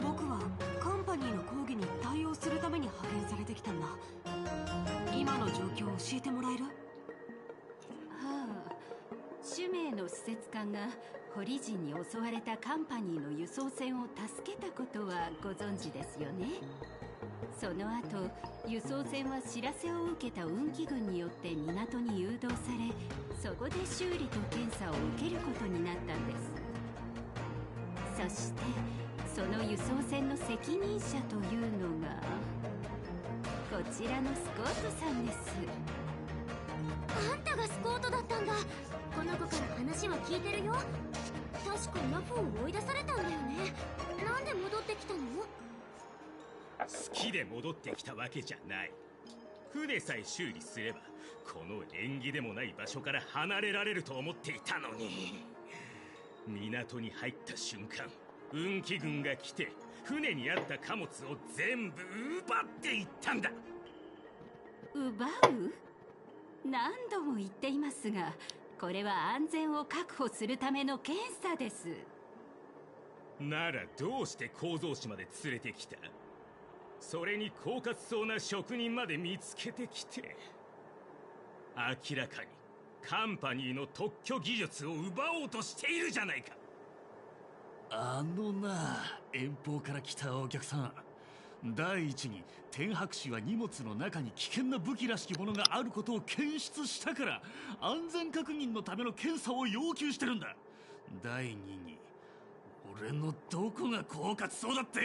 僕はカンパニーの抗議に対応するために派遣されてきたんだ。今の状況を教えてもらえる？はあ、主名の施設官が堀人に襲われたカンパニーの輸送船を助けたことはご存知ですよね。その後、輸送船は知らせを受けた運気軍によって港に誘導され、そこで修理と検査を受けることになったんです。そしてその輸送船の責任者というのがこちらのスコートさんです。あんたがスコートだったんだ。この子から話は聞いてるよ。確かラフを追い出されたんだよね。なんで戻ってきたの？好きで戻ってきたわけじゃない。船さえ修理すればこの縁起でもない場所から離れられると思っていたのに、港に入った瞬間、運気軍が来て船にあった貨物を全部奪っていったんだ。奪う？何度も言っていますが、これは安全を確保するための検査です。ならどうして構造士まで連れてきた？それに狡猾そうな職人まで見つけてきて、明らかにカンパニーの特許技術を奪おうとしているじゃないか。あのな、遠方から来たお客さん、第一に天白氏は荷物の中に危険な武器らしきものがあることを検出したから安全確認のための検査を要求してるんだ。第二に、俺のどこが狡猾そうだって？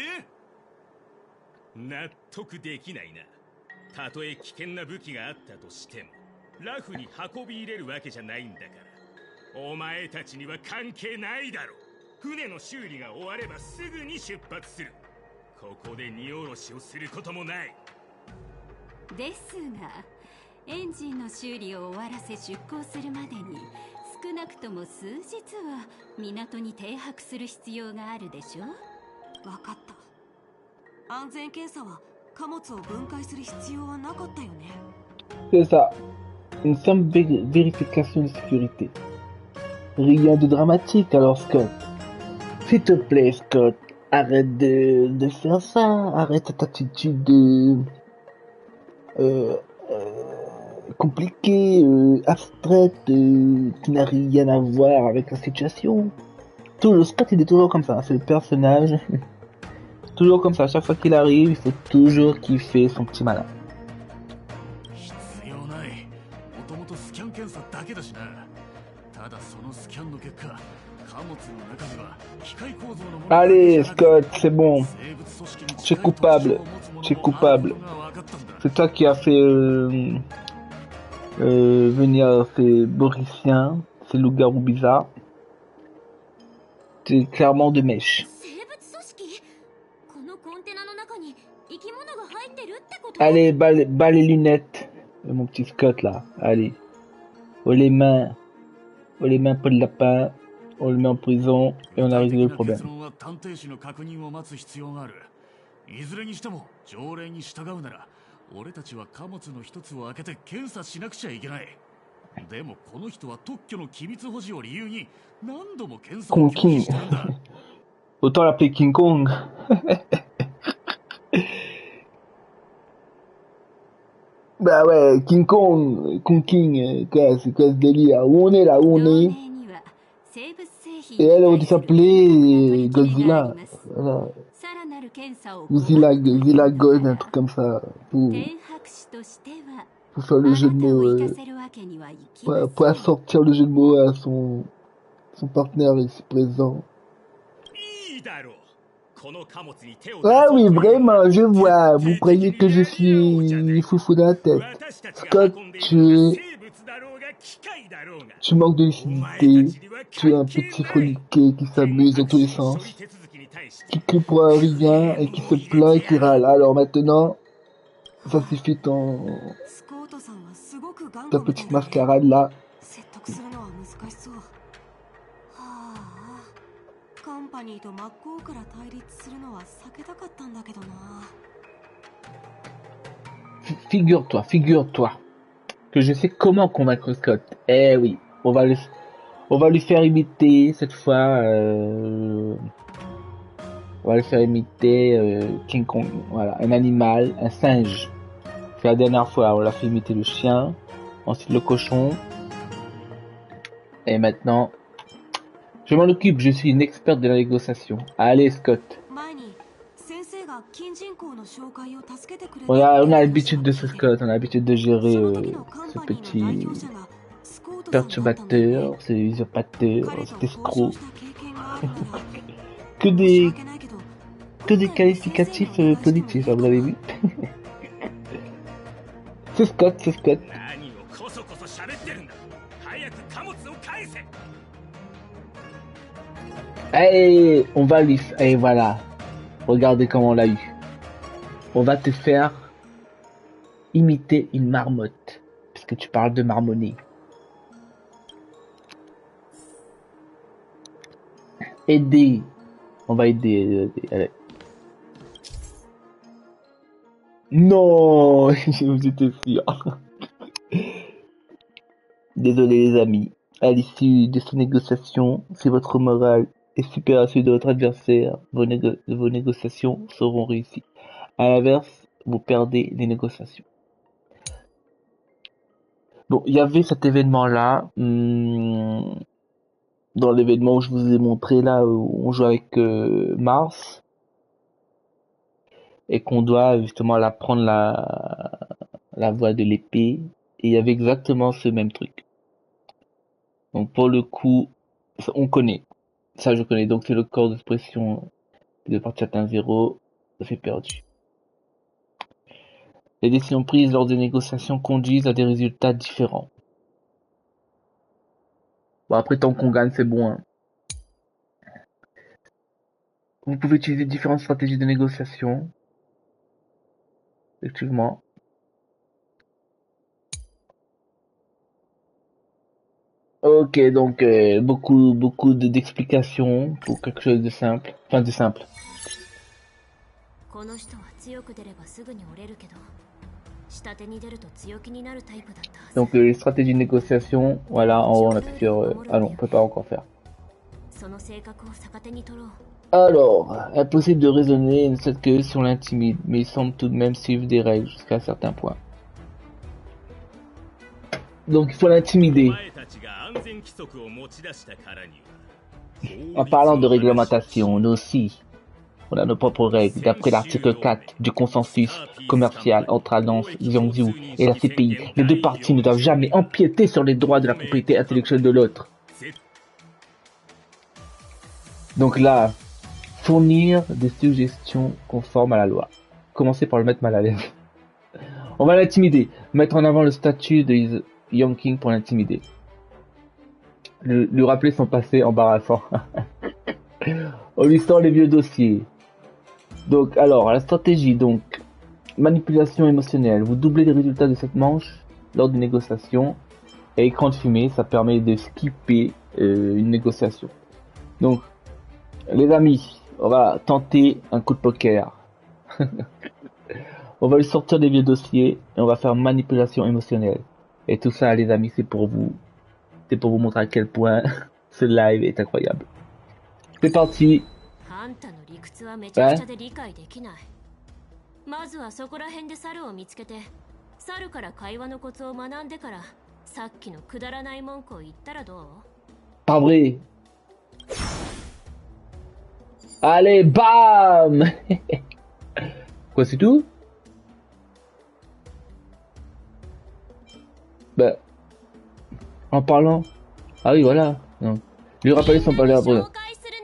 納得できないな。たとえ危険な武器があったとしてもラフに運び入れるわけじゃないんだから、お前たちには関係ないだろう。船の修理が終わればすぐに出発する。ここで荷下ろしをすることもない。ですが、エンジンの修理を終わらせ出港するまでに少なくとも数日は港に停泊する必要があるでしょ。分かった。安全検査は貨物を分解する必要はなかったよね。C'est ça. Une simple vérification de sécurité. Rien de dramatique alors, Scott. S'il te plaît, Scott, arrête de faire ça. Arrête cette attitude compliquée, abstraite, qui n'a rien à voir avec la situation. Toujours, Scott, il est toujours comme ça. C'est le personnage. Toujours comme ça. À chaque fois qu'il arrive, il faut toujours qu'il fait son petit malin. もともとスキャン検査だけだしな。ただそのスキャンの結果、貨物の中には機械構造のもの。 Allez, Scott, c'est bon. Tu es coupable. Tu es coupable. C'est toi qui as fait venir ces Boriciens, ces loups-garous bizarres. Tu es clairement de mèche. Allez, bas les lunettes, mon petit Scott là. Allez. Oh les mains pour le lapin. On le met en prison et on a réglé le problème. いずれにしても条例に従うなら俺たちは貨物の一つを開けて検査しなくちゃいけない。でもこの人は特許の機密保持を理由に何度も検査を拒否してるんだ。Autant l'appeler King Kong. Bah ouais, King Kong, King, c'est quoi ce délire? Où on est là, où on est? Et elle aurait dû s'appeler Godzilla. Voilà. Godzilla God, un truc comme ça. Pour faire le jeu de mots. Pour assortir le jeu de mots à son partenaire ici présent. Ah oui, vraiment, je vois. Vous croyez que je suis foufou dans la tête. Scott, tu manques de lucidité. Tu es un petit froliqué qui s'amuse dans tous les sens, qui crie pour un rien et qui se plaint et qui râle. Alors maintenant, ça suffit ta petite mascarade là. Figure-toi que je sais comment convaincre Scott. Eh oui, on va lui faire imiter cette fois On va le faire imiter King Kong. Voilà, un animal, un singe. C'est la dernière fois, on l'a fait imiter le chien, ensuite le cochon. Et maintenant, je m'en occupe, je suis une experte de la négociation. Allez, Scott. On a l'habitude de ce Scott, on a l'habitude de gérer ce petit perturbateur, ce usurpateur, cet escroc. que des qualificatifs positifs, vous avez vu. C'est Scott, c'est Scott. Allez, on va lui... Et voilà. Regardez comment on l'a eu. On va te faire imiter une marmotte. Puisque tu parles de marmonner. Aider. On va aider. Allez. Non, vous étiez sûr. Désolé les amis. À l'issue de ces négociations, si votre morale est supérieure à celui de votre adversaire, vos négociations seront réussies. À l'inverse, vous perdez les négociations. Bon, il y avait cet événement-là, dans l'événement où je vous ai montré là, où on joue avec Mars, et qu'on doit justement là prendre la voie de l'épée, et il y avait exactement ce même truc. Donc pour le coup, on connaît. Ça je connais. Donc c'est le corps d'expression de partie atteint 0, ça fait perdu. Les décisions prises lors des négociations conduisent à des résultats différents. Bon après tant qu'on gagne c'est bon. Hein. Vous pouvez utiliser différentes stratégies de négociation. Effectivement. Ok, donc beaucoup d'explications pour quelque chose de simple. Enfin, de simple. Donc les stratégies de négociation, voilà, en haut on appuie sur... ah non, on peut pas encore faire. Alors, impossible de raisonner, ne serait-ce que si on l'intimide, mais il semble tout de même suivre des règles jusqu'à un certain point. Donc il faut l'intimider. En parlant de réglementation, nous aussi, on a nos propres règles. D'après l'article 4 du consensus commercial entre Alliance Xiongju et la CPI, les deux parties ne doivent jamais empiéter sur les droits de la propriété intellectuelle de l'autre. Donc là, fournir des suggestions conformes à la loi. Commencez par le mettre mal à l'aise. On va l'intimider. Mettre en avant le statut de Yongking pour l'intimider. Lui rappeler son passé embarrassant. On lui sort les vieux dossiers. Donc, alors, la stratégie, donc, manipulation émotionnelle. Vous doublez les résultats de cette manche lors d'une négociation. Et écran de fumée, ça permet de skipper une négociation. Donc, les amis, on va tenter un coup de poker. On va lui sortir des vieux dossiers et on va faire manipulation émotionnelle. Et tout ça, les amis, c'est pour vous. C'est pour vous montrer à quel point ce live est incroyable. C'est parti. Ouais. Pas vrai. Allez, bam. Quoi, c'est tout? Bah, en parlant. Ah oui, voilà. Non. Lui rappeler son palais après.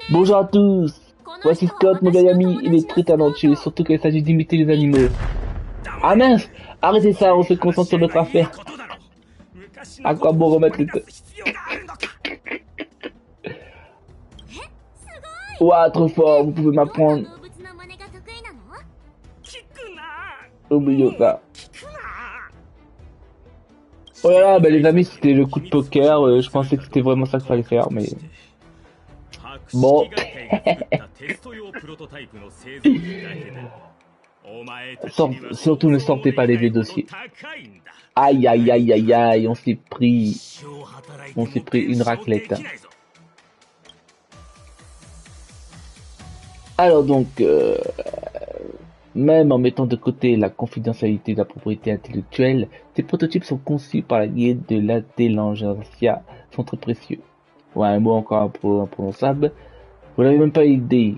Bonjour à tous. Voici Scott, mon vieil ami. Il est très talentueux, surtout quand il s'agit d'imiter les animaux. Ah mince. Arrêtez ça, on se concentre sur notre affaire. À quoi bon remettre le... Ouah, trop fort, vous pouvez m'apprendre. Oubliez ça. Oh là là, bah les amis, c'était le coup de poker. Je pensais que c'était vraiment ça qu'il fallait faire, mais... Bon. Surtout ne sortez pas les vieux dossiers. Aïe aïe aïe aïe aïe, on s'est pris une raclette. Alors donc, même en mettant de côté la confidentialité de la propriété intellectuelle, ces prototypes sont conçus par la guilde de l'intelligentsia, sont très précieux. Ouais, un mot encore imprononçable. Vous n'avez même pas idée.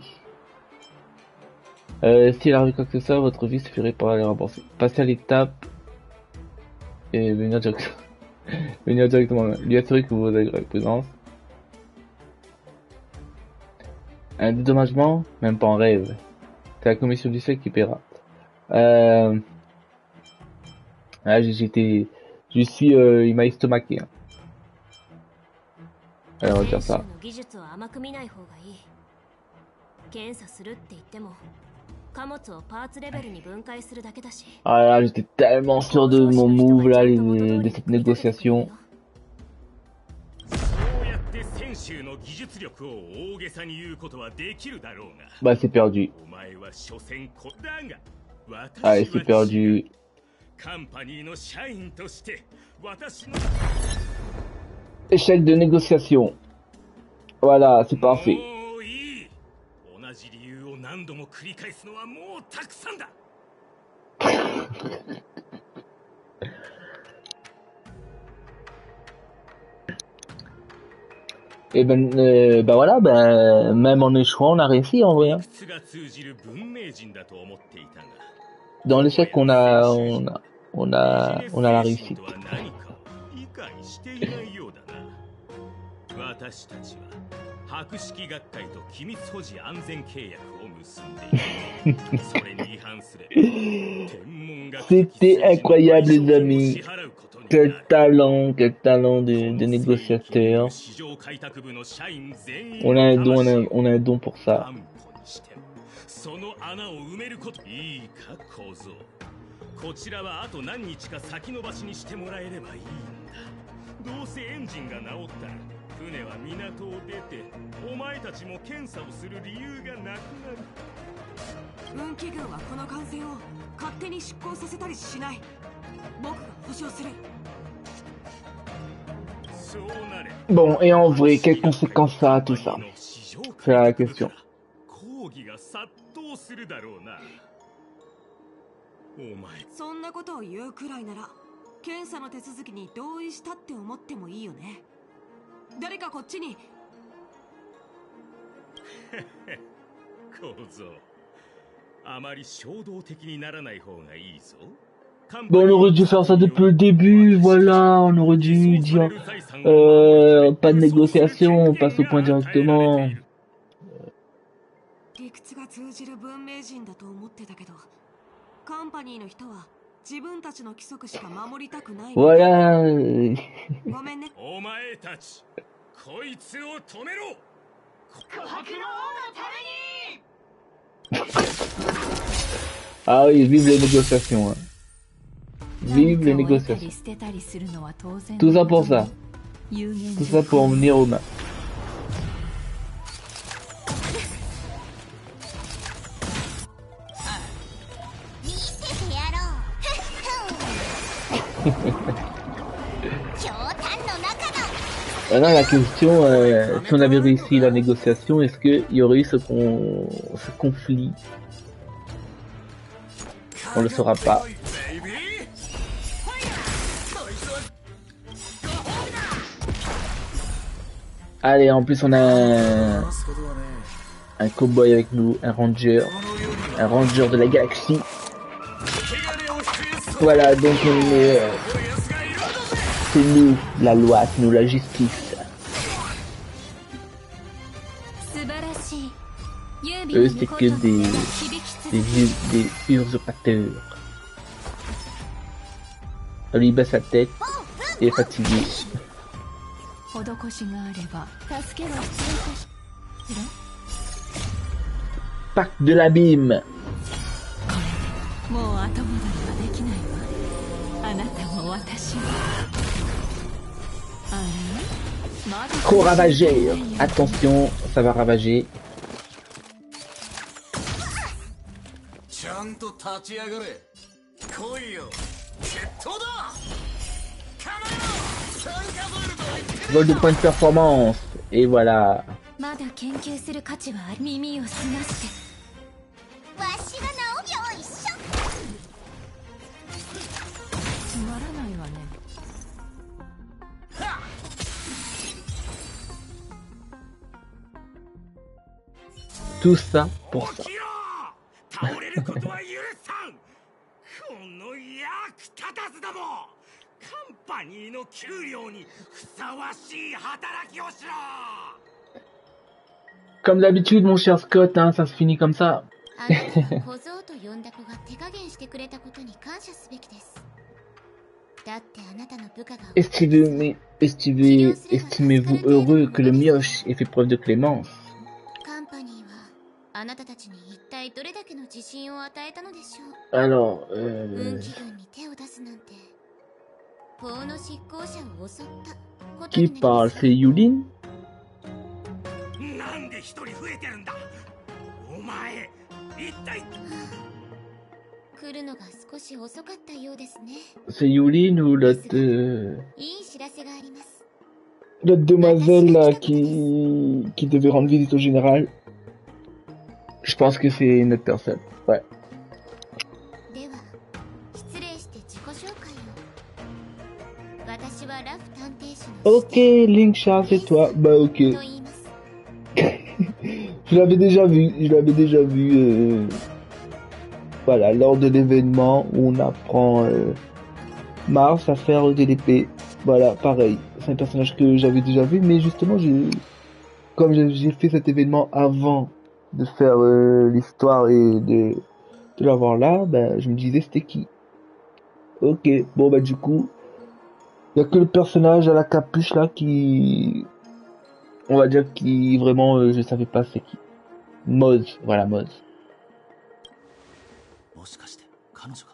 Si elle arrive quoi que ça, votre vie suffirait pour les rembourser. Passez à l'étape et venir directement, lui assurer que vous avez la présence. Un dédommagement, même pas en rêve. C'est la commission du sec qui paiera. Il m'a estomaqué. Hein. Allez, on va dire ça. Ah là, j'étais tellement sûr de mon move là, de cette négociation. Bah c'est perdu. Allez, c'est perdu. Échec de négociation. Voilà, c'est parfait. Et ben voilà, même en échouant, on a réussi en vrai. Hein. Dans l'échec, on a la réussite. C'était incroyable les amis. Quel talent de négociateur. On a un don pour ça. Bon, et en vrai, quelles conséquences ça a tout ça? C'est la question. Bon, on aurait dû faire ça depuis le début, voilà, on aurait dû dire pas de négociation, on passe au point directement. Voilà. Ah oui, vive les négociations. Hein. Vive les négociations. Tout ça pour ça. Tout ça pour en venir aux mains. Maintenant la question, si on avait réussi la négociation, est-ce qu'il y aurait eu ce conflit? On le saura pas. Allez, en plus on a un cowboy avec nous, un ranger de la galaxie. Voilà, donc c'est nous la loi, c'est nous la justice. Eux c'est que des usurpateurs. Lui il baisse sa tête et est fatigué. Pacte de l'abîme. Trop ravagé. Attention, ça va ravager. Vol de points de performance. Et voilà. Tout ça pour ça. 倒れることは許さん。この役立たずども。カンパニーの給料にふさわしい働きをしろ。 Comme d'habitude, mon cher Scott, hein, ça se finit comme ça. あなたが小僧と呼んだ子が手加減してくれたことに感謝すべきです。だってあなたの部下が Estimez-vous heureux que le mioche ait fait preuve de clémence? カンパニーはあなたたちに一体どれだけの自信を与えたのでしょう。 Alors, 運気軍に手を出すなんて法の執行者を襲ったこと qui になりま parle? す。 C'est Yulin? なんで一人増えてるんだ。お前一体。来るのが少し遅かったようですね。 C'est Yulin ou l'autre, いい知らせがあります。 l'autre demoiselle là qui devait rendre visite au général? Je pense que c'est une autre personne. Ouais. では失礼して自己紹介を。私はラフ探偵士の Ok, Linksha, c'est toi. Bah ok. と言います。 Je l'avais déjà vu, voilà, lors de l'événement où on apprend Mars à faire de l'épée. Voilà, pareil, c'est un personnage que j'avais déjà vu, mais justement, comme j'ai fait cet événement avant de faire l'histoire et de l'avoir là, bah, je me disais c'était qui. Ok, bon bah du coup, il y a que le personnage à la capuche là qui... On va dire qui vraiment je savais pas c'est qui. Moz, voilà Moz. もしかして彼女が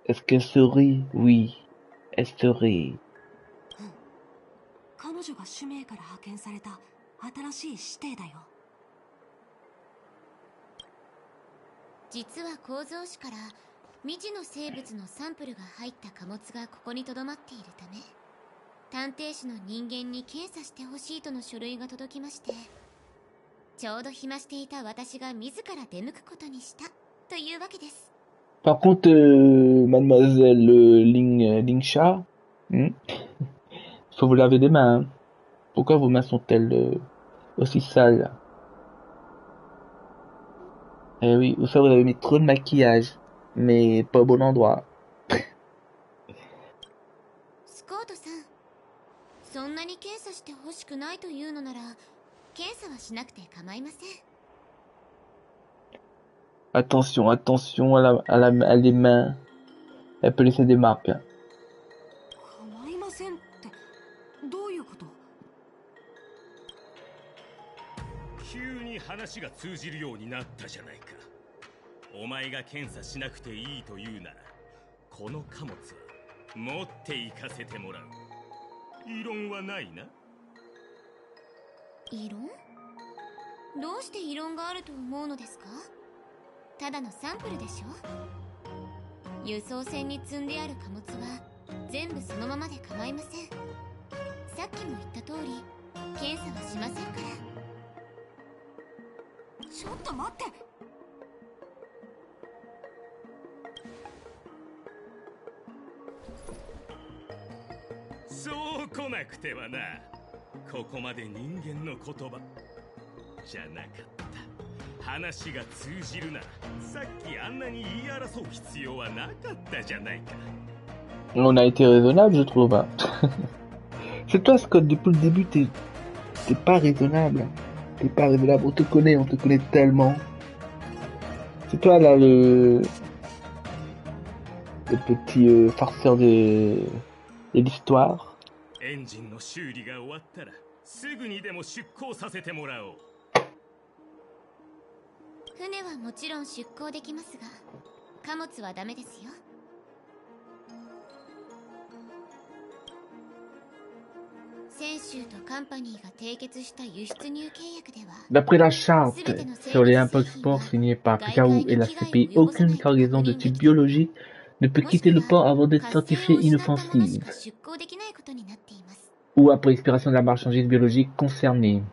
Est-ce qu'elle serait? Oui, elle serait. 彼女が使命から派遣された新しい指定だよ。実は構造紙から未知の生物のサンプルが入った貨物がここに留まっているため、探偵士の人間に検査してほしいとの書類が届きまして、ちょうど暇していた私が自ら出向くことにしたというわけです。 Par contre, mademoiselle Lingsha, faut vous laver les mains. Hein. Pourquoi vos mains sont-elles aussi sales? Eh oui, ou ça vous avez mis trop de maquillage, mais pas au bon endroit. スコートさん、そんなに検査してほしくないというのなら、検査はしなくて構いません。 Attention, attention à les mains. Elle peut laisser des marques. Hein. 構いませんってどういうこと？急に話が通じるようになったじゃないか。お前が検査しなくていいというなら、この貨物は持って行かせてもらう。異論はないな。異論？どうして異論があると思うのですか？ただのサンプルでしょ。輸送船に積んである貨物は全部そのままで構いません。さっきも言った通り、検査はしませんから。ちょっと待って。そう来なくてはな。ここまで人間の言葉じゃなかった。話が通じるなら、さっきあんなに言い争う必要はなかったじゃないか。 On a été raisonnable, je trouve. Hein. C'est toi, Scott, depuis le début, t'es pas raisonnable. T'es pas raisonnable, on te connaît tellement. C'est toi, là, le petit farceur de l'histoire. エンジンの修理が終わったら、すぐにでも出港させてもらおう。船はもちろん出港できますが、貨物はダメですよ。泉州とカンパニーが締結した輸出入契約では、 D'après la charte sur les import-exports signée par Kakao et la CP, aucune cargaison de type biologique ne peut quitter le port avant d'être certifiée inoffensive ou après expiration de la marchandise biologique concernée.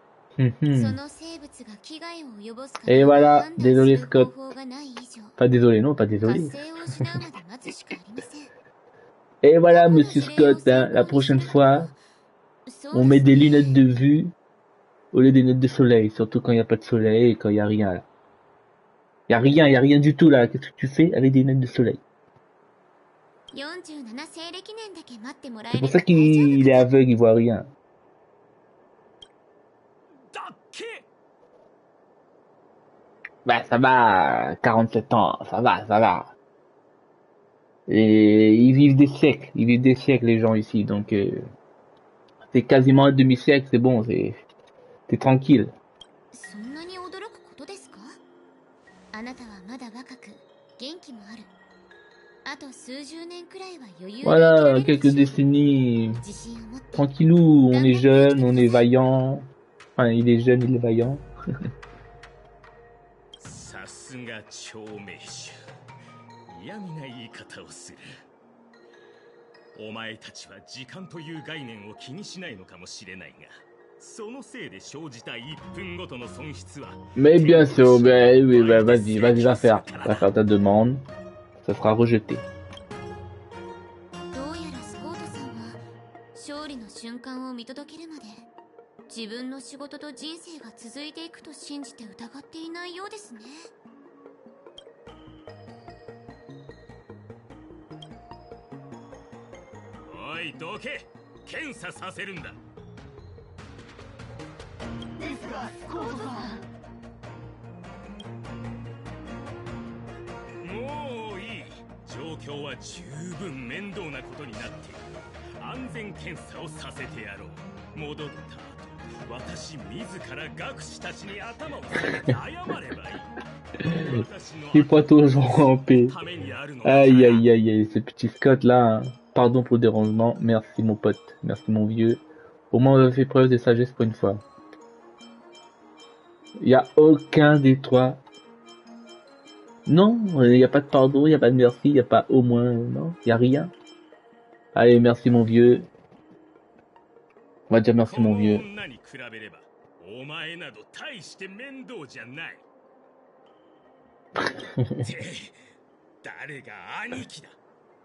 Et voilà, désolé Scott. Pas désolé, non, pas désolé. Et voilà, monsieur Scott, hein, la prochaine fois, on met des lunettes de vue Au lieu des lunettes de soleil, surtout quand il n'y a pas de soleil et quand il n'y a rien là. Il n'y a rien du tout là. Qu'est-ce que tu fais avec des lunettes de soleil? C'est pour ça qu'il est aveugle, il voit rien. Bah ça va, 47 ans, ça va. Et ils vivent des siècles les gens ici, donc c'est quasiment un demi-siècle, c'est bon, t'es tranquille. Voilà, quelques décennies, tranquillou, on est jeune, on est vaillant. Enfin, il est jeune, il est vaillant. さすが長命種。嫌味な言い方をする。お前たちは時間という概念を気にしないのかもしれないが、そのせいで生じた1分ごとの損失は。Mais bien sûr, ben oui, ben vas-y, va faire ta demande, ça sera rejeté. どうやらスコートさんは勝利の瞬間を見届けるまで自分の仕事と人生が続いていくと信じて疑っていないようですね。おいどけ、検査させるんだ。ですがスコートさん、もういい。状況は十分面倒なことになっている。安全検査をさせてやろう。戻った後、私自ら学士たちに頭を下げて謝ればいい。Il pas toujours en paix. Aïe aïe aïe aïe, ce petit Scott là. Pardon pour le dérangement. Merci mon pote. Merci mon vieux. Au moins on a fait preuve de sagesse pour une fois. Il n'y a aucun des trois. Non, il n'y a pas de pardon, il n'y a pas de merci, il n'y a pas au moins. Non, il n'y a rien. Allez, merci mon vieux. On va dire merci mon vieux. 誰が兄貴だ。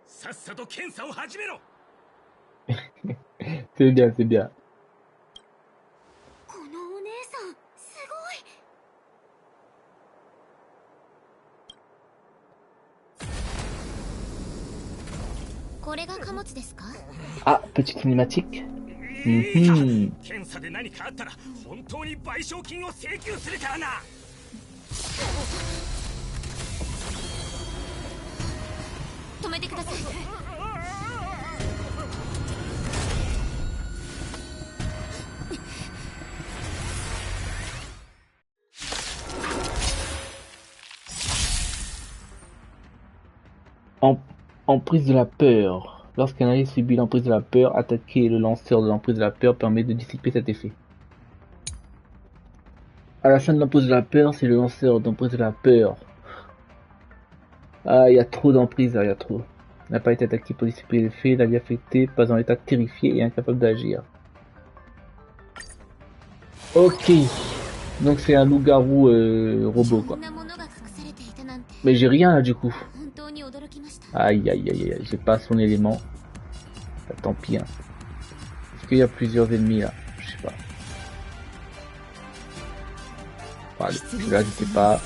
さっさと検査を始めろ。C'est bien, c'est bien. このお姉さん、すごい。これが貨物ですか？ Ah, petite cinématique. 検査で何かあったら本当に賠償金を請求するからな。止めてください。Emprise de la peur. Lorsqu'un allié subit l'emprise de la peur, attaquer le lanceur de l'emprise de la peur permet de dissiper cet effet. À la fin de l'emprise de la peur, c'est le lanceur d'emprise de la peur. Ah, il y a trop d'emprise là, il y a trop. N'a pas été attaqué pour dissiper l'effet, l'allié affecté, pas en état terrifié et incapable d'agir. Ok. Donc c'est un loup-garou robot quoi. Mais j'ai rien là du coup. Aïe aïe aïe aïe, j'ai pas son élément. Bah, tant pis hein. Est-ce qu'il y a plusieurs ennemis là? Je sais pas. Allez, là je sais pas.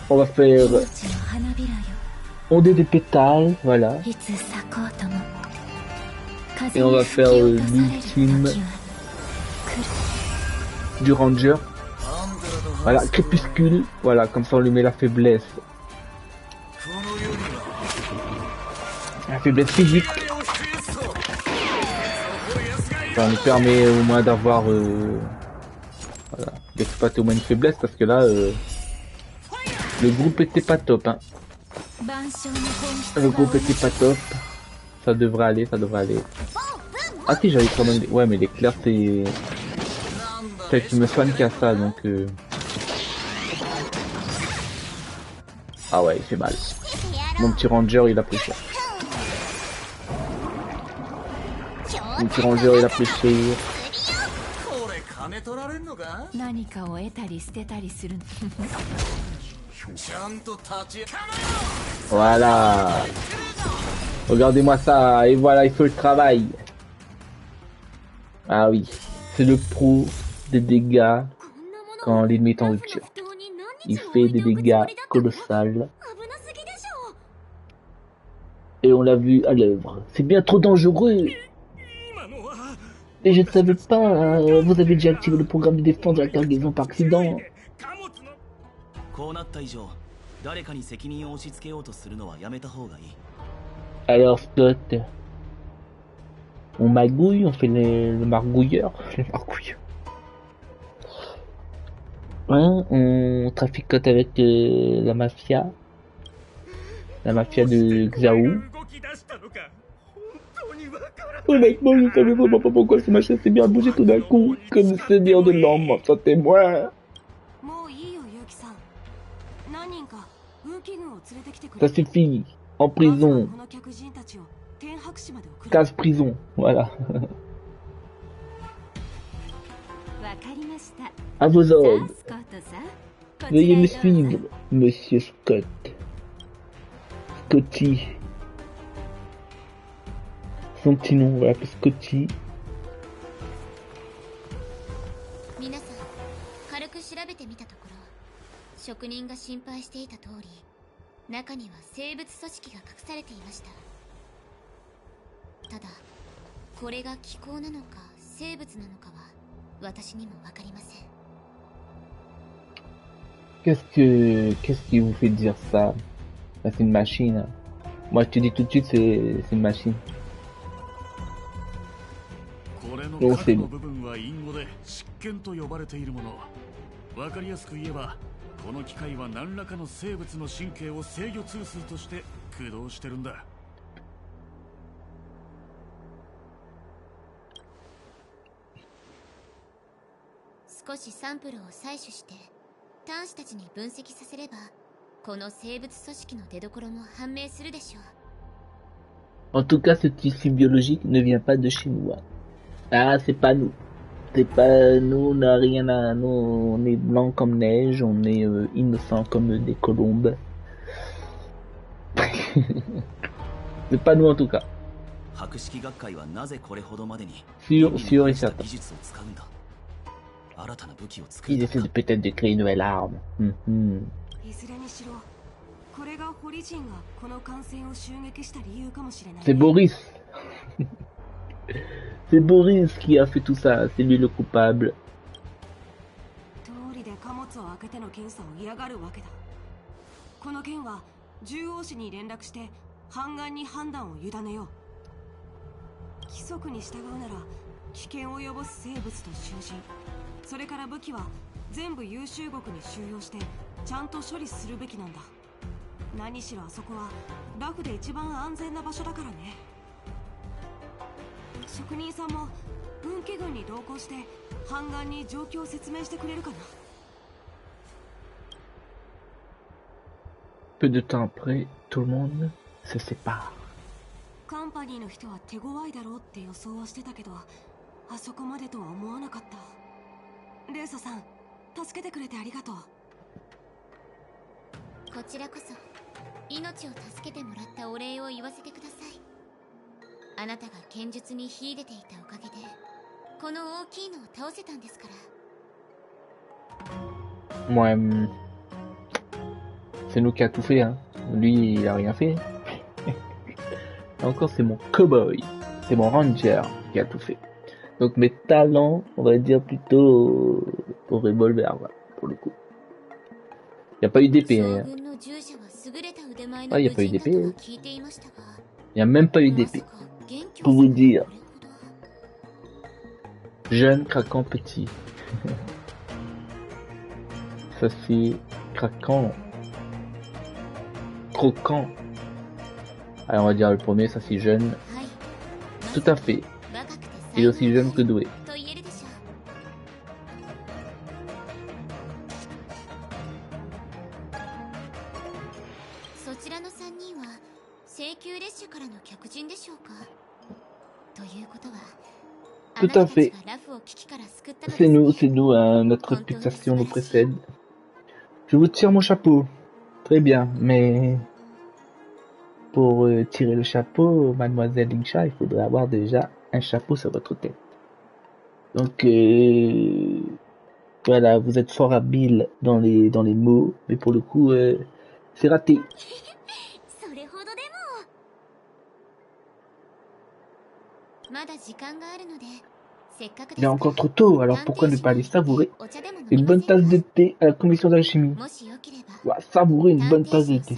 On va faire ondée des pétales, voilà. Et on va faire l'ultime du ranger. Voilà, crépuscule. Voilà, comme ça on lui met la faiblesse. La faiblesse physique. Ça nous permet au moins d'avoir... voilà, d'exploiter au moins une faiblesse parce que là... le groupe était pas top, hein. Le groupe était pas top. Ça devrait aller, ça devrait aller. Ah si, j'avais quand même... Ouais, mais l'éclair, c'est... C'est qui me soigne qu'à ça, donc... Ah ouais, il fait mal. Mon petit ranger, il a pris cher. Mon petit ranger, il a pris cher. Voilà. Regardez-moi ça, et voilà, il faut le travail. Ah oui, c'est le pro des dégâts quand l'ennemi est en rupture. Il fait des dégâts colossaux. Et on l'a vu à l'œuvre. C'est bien trop dangereux. Et je ne savais pas, vous avez déjà activé le programme de défense de la cargaison par accident. Alors Scott, on magouille, on fait le margouilleur. Le margouilleur. Hein, on traficote avec la mafia de Xiao. Honnêtement, je ne savais vraiment pas pourquoi ce machin s'est bien bougé tout d'un coup, comme le seigneur de l'ombre m'en sont témoin. Ça suffit, en prison. Casse prison, voilà. À vos ordres. Veuillez me suivre, monsieur Scott. Scotty. Son petit nom, on va l'appeler Scotty. 皆さん、軽く調べてみたところ、職人が心配していた通り、中には生物組織が隠されていました。ただ、これが気候なのか生物なのかは私にもわかりません。Qu'est-ce qui vous fait dire ça? Bah, c'est une machine. Moi, je te dis tout de suite, c'est une machine. Donc, c'est bon. わかりやすく言えば、この機械は何らかの生物の神経を制御通数として駆動してるんだ。少しサンプルを採取して端子たちに分析させれば、この生物組織の出所も判明するでしょう。 En tout cas, ce tissu biologique ne vient pas de chez nous. Ah, c'est pas nous. C'est pas nous, on n'a rien à... Nous, on est blanc comme neige, on est innocent comme des colombes. C'est pas nous en tout cas. Sûr et certain. Ils essaient de peut-être de créer une nouvelle arme. C'est Boris. C'est Boris qui a fait tout ça, c'est lui le coupable. Peu de temps après, tout le monde se sépare. カンパニーの人は手強いだろうって予想はしてたけど、あそこまでとは思わなかった。レーサさん、助けてくれてありがとう。こちらこそ命を助けてもらったお礼を言わせてください。あなたが剣術に秀でていたおかげでこの大きいのを倒せたんですから。Ouais, c'est nous qui a tout fait, hein. Lui, il a rien fait. Encore, c'est mon cowboy, c'est mon ranger qui a tout fait. Donc mes talents, on va dire plutôt au revolver, voilà, pour le coup. Il n'y a pas eu d'épée. Hein. Ah, il n'y a pas eu d'épée. Il n'y a même pas eu d'épée. Pour vous dire. Jeune, craquant, petit. Ça c'est craquant. Croquant. Allez, on va dire le premier, ça c'est jeune. Tout à fait. Il est aussi jeune que doué. Tout à fait. C'est nous, hein, notre réputation nous précède. Je vous tire mon chapeau. Très bien, mais pour tirer le chapeau, mademoiselle Lingsha, il faudrait avoir déjà un chapeau sur votre tête. Donc voilà, vous êtes fort habile dans les mots, mais pour le coup, c'est raté. Il est encore trop tôt, alors pourquoi ne pas aller savourer une bonne tasse de thé à la commission d'alchimie? Savourer une bonne tasse de thé.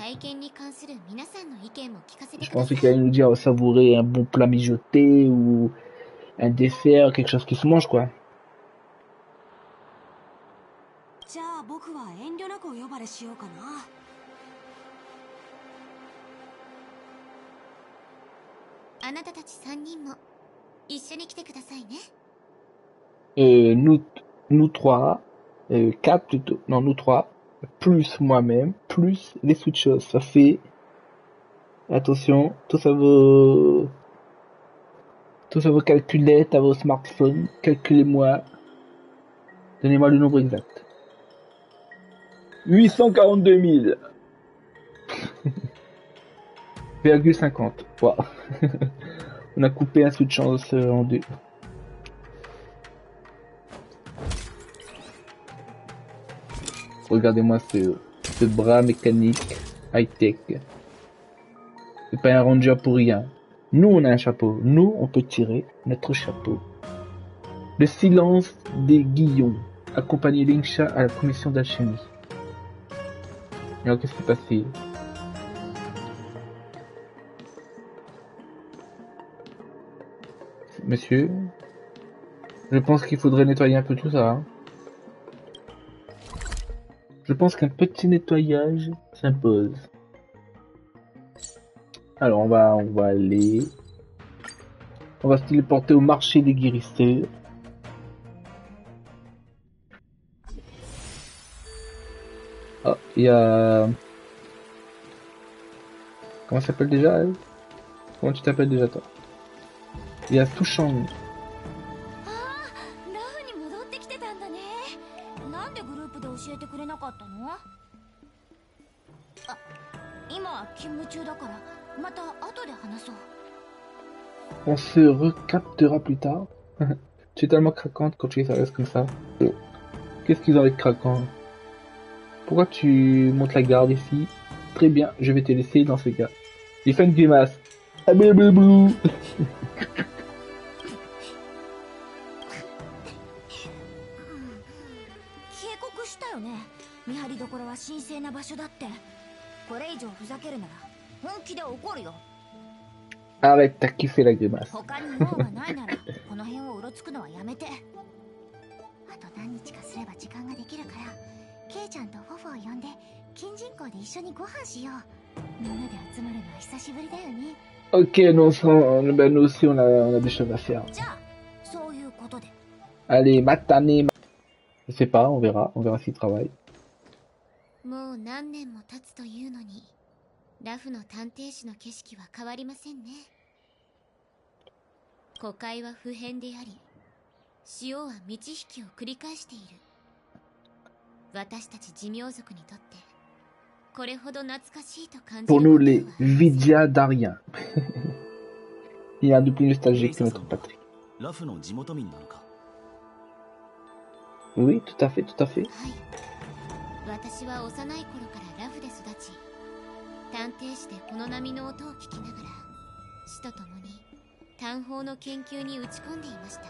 Je pensais qu'il allait nous dire savourer un bon plat mijoté ou un dessert, quelque chose qui se mange, quoi. Nous trois, quatre plutôt, non nous trois, plus moi-même, plus les switchers, ça fait, attention, tout ça vos calculettes à vos smartphones, calculez-moi, donnez-moi le nombre exact. 842 000. 50. Wow. On a coupé un switch en deux. Regardez-moi ce bras mécanique high-tech. C'est pas un ranger pour rien. Nous, on a un chapeau. Nous, on peut tirer notre chapeau. Le silence des Guillons. Accompagner Lingsha à la commission d'alchimie. Alors, qu'est-ce qui s'est passé? Monsieur, je pense qu'il faudrait nettoyer un peu tout ça. Hein. Je pense qu'un petit nettoyage s'impose. Alors on va aller... On va se téléporter au marché des guérisseurs. Ah, il y a... Comment ça s'appelle déjà elle? Comment tu t'appelles déjà toi? Il y a Touchang. On se recaptera plus tard. Tu es tellement craquante quand tu es sérieuse comme ça. Qu'est-ce qu'ils ont avec craquant? Pourquoi tu montes la garde ici? Très bien, je vais te laisser dans ces cas. Il fait une grimace. Ah blablabla. 見張りどころは神聖な場所だって。これ以上ふざけるなら本気で怒るよ。 Arrête, t'as kiffé la grimace. 他に用がないならこの辺をうろつくのはやめて。あと何日かすれば時間ができるから、ケイちゃんとフォフォを呼んで金人口で一緒にご飯しよう。みんなで集まるのは久しぶりだよね。Ok, nous aussi on a des choses à faire. じゃあそういうことで。 Allez, matane. Je sais pas, on verra s'il travaille. もう何年も経つというのに、ラフの探偵士の景色は変わりませんね。古海は不変であり、潮は満ち引きを繰り返している。私たち寿命族にとって、これほど懐かしいと感じる。 Pour nous les Vidia d'Arien. Il y a un de plus nostalgique que notre patrie. ラフの地元民なのか? Oui, tout à fait, tout à fait. 私は幼い頃からラフで育ち、探偵士でこの波の音を聞きながら、死とともに探訪の研究に打ち込んでいました。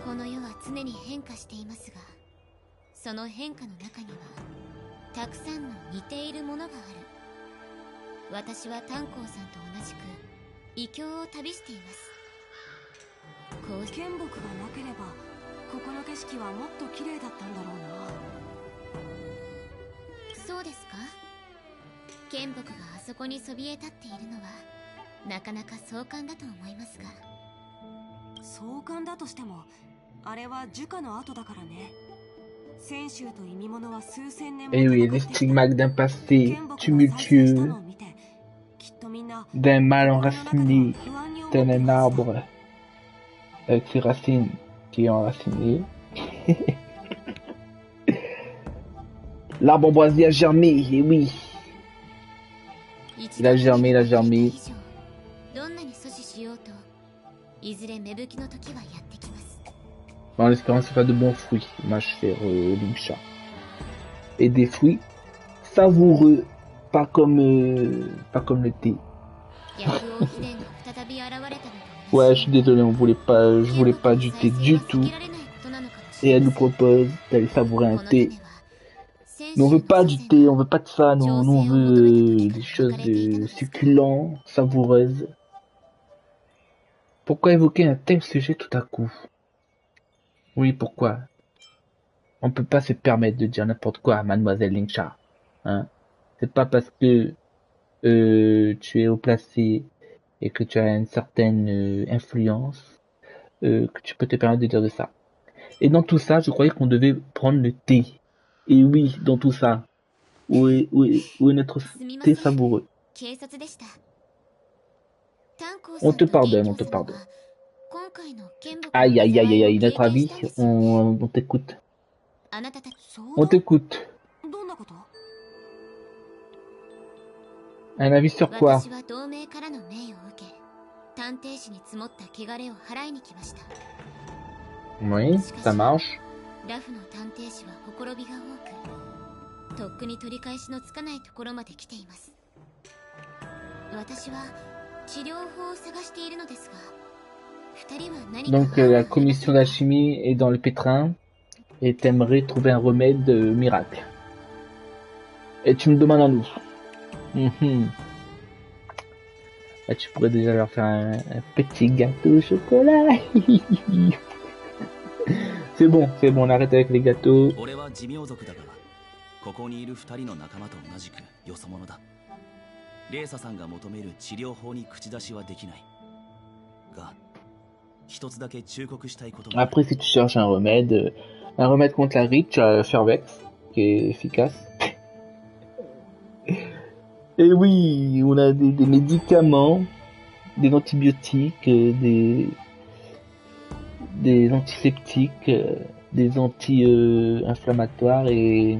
この世は常に変化していますが、その変化の中にはたくさんの似ているものがある。私は炭鉱さんと同じく異境を旅しています。こう剣木がなければここの景色はもっと綺麗だったんだろうな。そうですか。剣木があそこにそびえ立っているのはなかなか壮観だと思いますが。壮観だとしてもあれは樹花の跡だからね。泉州と意味物は数千年も Eh oui, les stigmates d'un passé tumultueux, d'un mal enraciné, tel un arbre avec ses racines qui ont enraciné. L'arbre ambroisier a germé, et oui. Il a germé, il a germé. En espérant que ça fasse de bons fruits, ma chère Lingsha. Et des fruits savoureux, pas comme le thé. Ouais, je suis désolé, je voulais pas du thé du tout. Et elle nous propose d'aller savourer un thé. Mais on veut pas du thé, on veut pas de ça, nous on veut des choses succulentes, savoureuses. Pourquoi évoquer un tel sujet tout à coup? Oui, pourquoi? On peut pas se permettre de dire n'importe quoi à Mademoiselle Lingsha. Hein? C'est pas parce que tu es haut placé et que tu as une certaine influence que tu peux te permettre de dire de ça. Et dans tout ça, je croyais qu'on devait prendre le thé. Et oui, dans tout ça, où est notre thé savoureux? On te pardonne, on te pardonne. Aïe, aïe, aïe, aïe, notre avis, on t'écoute. On t'écoute. Un avis sur quoi? Oui, ça marche. Donc la commission d'alchimie est dans le pétrin et t'aimerais trouver un remède miracle. Et tu me demandes à nous. Là, tu pourrais déjà leur faire un petit gâteau au chocolat. C'est bon, on arrête avec les gâteaux. Après, si tu cherches un remède contre la rite, tu as Fervex, qui est efficace. Et oui, on a des médicaments, des antibiotiques, des antiseptiques, des anti-inflammatoires et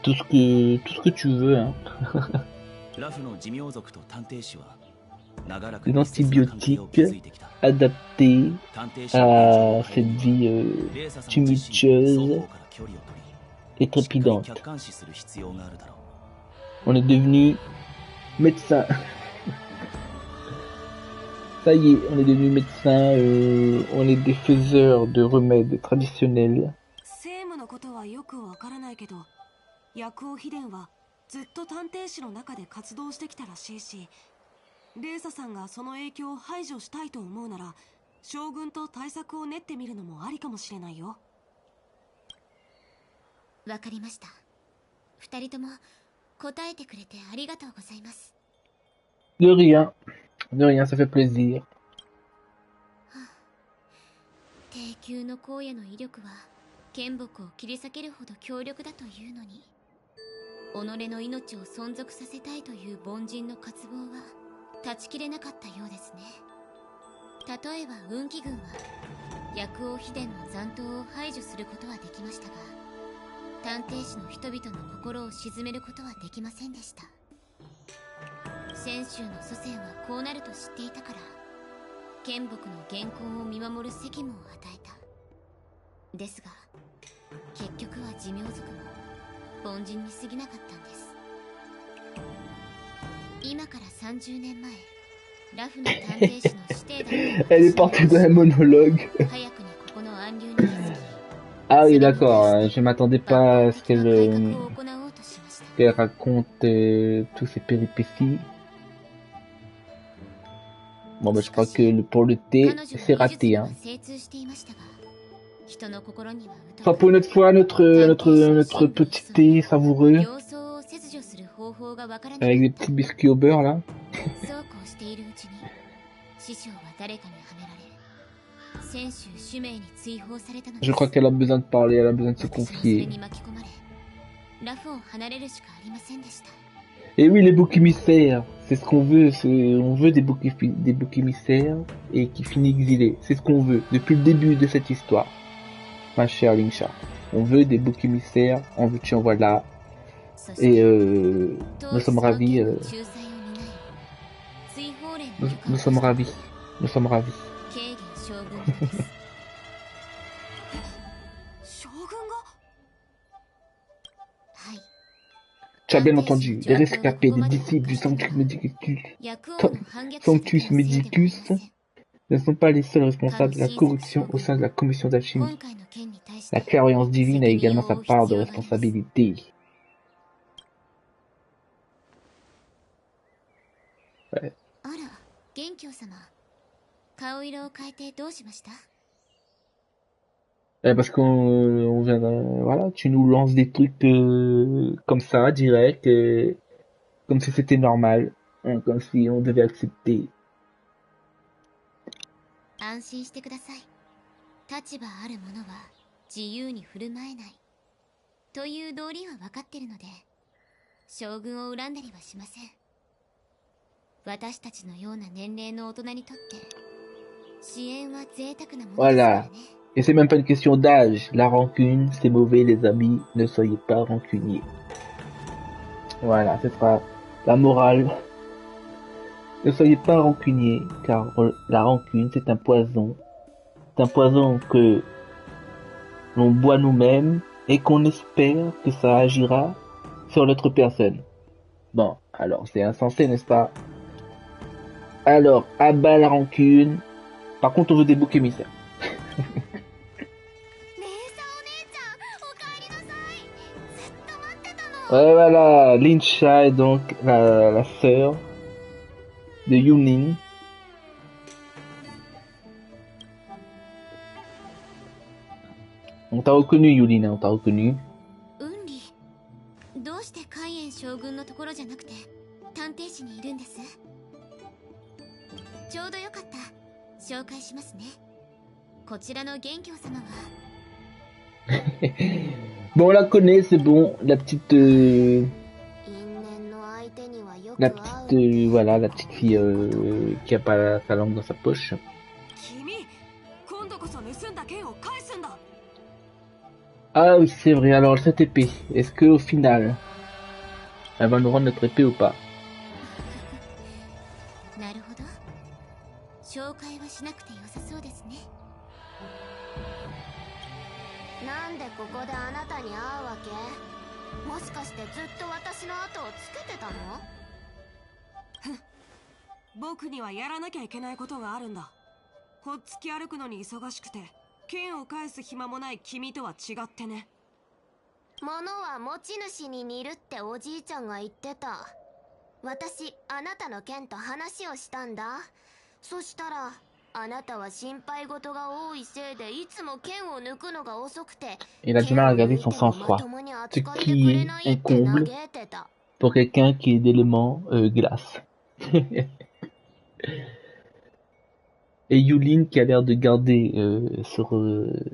tout ce que tu veux, hein. Des antibiotiques adaptés à cette vie tumultueuse et trépidante. On est devenu médecin. Ça y est, on est devenu médecin, on est des faiseurs de remèdes traditionnels. ずっと探偵士の中で活動してきたらしいし、レイサさんがその影響を排除したいと思うなら、将軍と対策を練ってみるのもありかもしれないよ。わかりました。二人とも答えてくれてありがとうございます。De rien, ça fait plaisir. 低級の荒野の威力は剣木を切り裂けるほど強力だというのに。己の命を存続させたいという凡人の渇望は断ち切れなかったようですね。例えば運気軍は薬王秘伝の残党を排除することはできましたが、探偵士の人々の心を鎮めることはできませんでした。泉州の祖先はこうなると知っていたから、剣木の元寇を見守る責務を与えた。ですが結局は寿命族も凡人に過ぎなかったんです。今から30年前、ラフの探偵士の指定だった。Elle est partie dans un monologue. 早くにここの暗流に気づき。Ah oui, d'accord. Je m'attendais pas à ce qu'elle raconte tous ces péripéties. Bon, bah, je crois que pour le thé, c'est raté, hein. Enfin, pour une autre fois, notre petit thé savoureux. Avec des petits biscuits au beurre, là. Je crois qu'elle a besoin de parler, elle a besoin de se confier. Et oui, les boucs émissaires, c'est ce qu'on veut, on veut des boucs émissaires et qui finissent exilés. C'est ce qu'on veut depuis le début de cette histoire, ma chère Lingsha. On veut des boucs émissaires, en veux-tu en voilà. Et nous sommes ravis Nous sommes ravis. Nous sommes ravis. ケーゲン将軍です。将軍が？はい。Tu as bien entendu, les rescapés des disciples du Sanctus Medicus ne sont pas les seuls responsables de la corruption au sein de la commission d'alchimie. La clairvoyance divine a également sa part de responsabilité. Ouais. Parce qu'on vient voilà, tu nous lances des trucs comme ça, direct, comme si c'était normal, hein, comme si on devait accepter. 安心してください。立場ある者は自由に振る舞えないという道理は分かってるので、将軍を恨んだりはしません。私たちのような年齢の大人にとって支援は贅沢なものですからね。 Voilà. Et c'est même pas une question d'âge. La rancune, c'est mauvais, les amis. Ne soyez pas rancuniers. Voilà, ce sera la morale. Ne soyez pas rancuniers, car la rancune, c'est un poison. C'est un poison que l'on boit nous-mêmes et qu'on espère que ça agira sur l'autre personne. Bon, alors c'est insensé, n'est-ce pas? Alors, abat la rancune. Par contre, on veut des boucs émissaires. Ouais, voilà, Linsha est donc la sœur de Yuning. On t'a reconnu, Yulin, on t'a reconnu. Bon, on la connaît, c'est bon, la petite voilà, la petite fille qui a pas sa langue dans sa poche. Ah oui, c'est vrai, alors cette épée, est-ce que au final, elle va nous rendre notre épée ou pas? なんでここであなたに会うわけ？もしかしてずっと私の後をつけてたの？僕にはやらなきゃいけないことがあるんだ。ほっつき歩くのに忙しくて剣を返す暇もない君とは違ってね。物は持ち主に似るっておじいちゃんが言ってた。私あなたの剣と話をしたんだ。そしたら Il a du mal à garder son sang-froid, ce qui est un comble pour quelqu'un qui est d'élément glace. Et Yulin qui a l'air de garder sur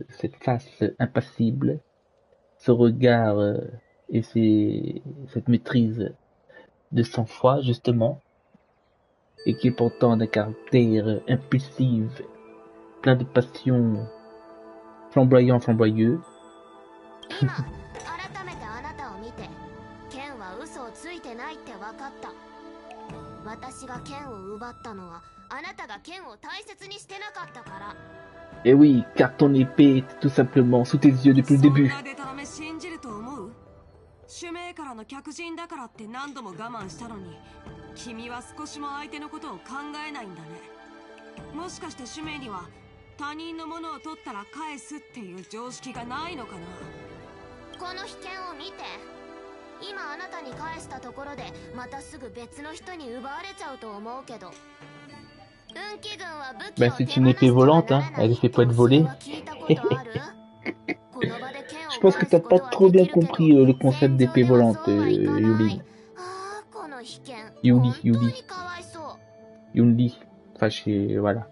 cette face impassible, ce regard et cette maîtrise de sang-froid justement. Et qui est pourtant d'un caractère impulsif, plein de passion, flamboyant, flamboyeux. Et oui, car ton épée était tout simplement sous tes yeux depuis le début. 主命からの客人だからって何度も我慢したのに、君は少しも相手のことを考えないんだね。もしかして主命には他人のものを取ったら返すっていう常識がないのかな。この被験を見て。今あなたに返したところでまたすぐ別の人に奪われちゃうと思うけど。運気軍は武器を c'est une épée volante, hein. Elle ne fait pas être volée. Je pense que t'as pas trop bien compris le concept d'épée volante, Yuli. Yuli. Enfin, voilà.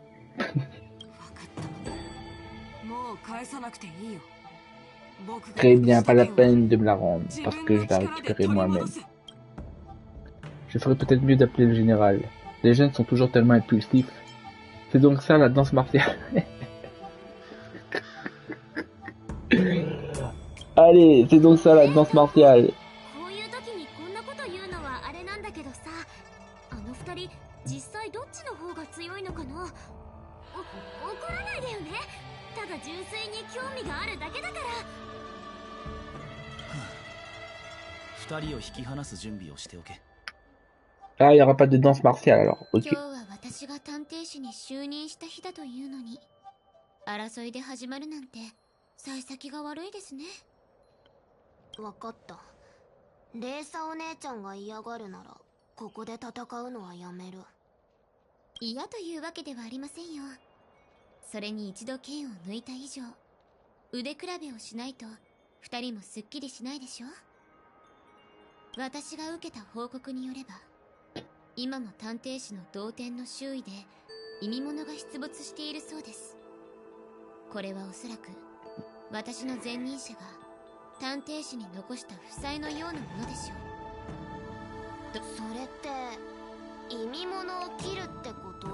Très bien, pas la peine de me la rendre, parce que je la récupérerai moi-même. Je ferais peut-être mieux d'appeler le général. Les jeunes sont toujours tellement impulsifs. C'est donc ça la danse martiale. Allez, c'est donc ça la danse martiale. あの二人実際どっちの方が強いのかな。怒らないでよね。ただ純粋に興味があるだけだから。二人を引き離す準備をしておけ。Ah, il n'y aura pas de danse martiale alors. 今 Ok. 日は私が探偵士に就任した日だというのに、争いで始まるなんて幸先が悪いですね。わかった。レーサお姉ちゃんが嫌がるならここで戦うのはやめる。嫌というわけではありませんよ。それに一度剣を抜いた以上、腕比べをしないと二人もすっきりしないでしょ。私が受けた報告によれば、今も探偵士の同点の周囲で意味物が出没しているそうです。これはおそらく私の前任者が探偵士に残した負債のようなものでしょう。それって意味物を切るってこと？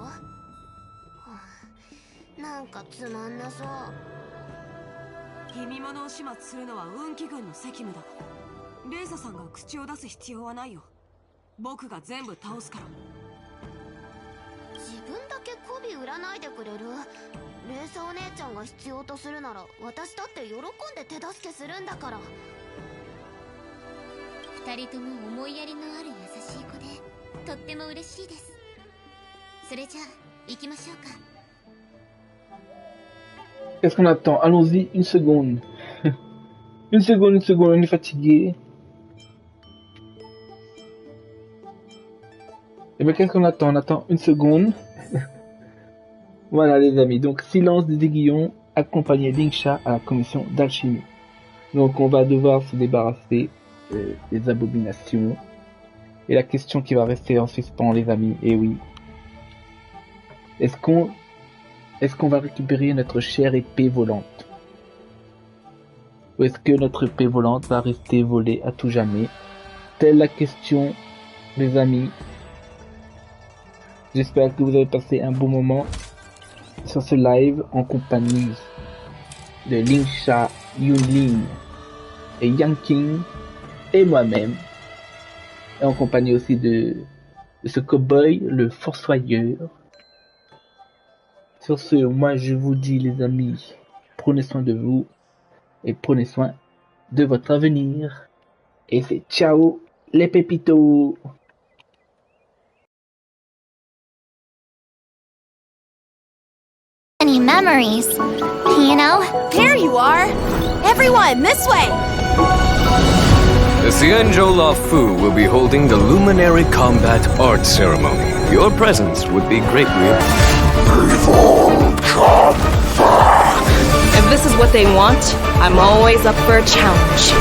なんかつまんなそう。意味物を始末するのは運気軍の責務だ。レーサさんが口を出す必要はないよ。僕が全部倒すから。自分だけ媚び売らないでくれる？レーサお姉ちゃんが必要とするなら私だって喜んで手助けするんだから。二人とも思いやりのある優しい子でとっても嬉しいです。それじゃあ行きましょうか。Qu'est-ce qu'on attend? Allons-y, une seconde. Une seconde, on est fatigué. Eh bien, qu'est-ce qu'on attend? On attend une seconde. Voilà, les amis. Donc, silence des aiguillons, accompagner Lingsha à la commission d'alchimie. Donc, on va devoir se débarrasser des abominations. Et la question qui va rester en suspens, les amis, eh oui. Est-ce qu'on va récupérer notre chère épée volante? Ou est-ce que notre épée volante va rester volée à tout jamais? Telle la question, les amis. J'espère que vous avez passé un bon moment sur ce live en compagnie de Lingsha, Yunlin et Yanking et moi-même. Et en compagnie aussi de ce cowboy, le Fossoyeur. Sur ce, moi je vous dis les amis, prenez soin de vous et prenez soin de votre avenir. Et c'est ciao les pépitos! Any memories, you know? There you are! Everyone, this way! The Xianzhou Luofu will be holding the Luminary Combat Art Ceremony. Your presence would be greatly If this is what they want, I'm always up for a challenge.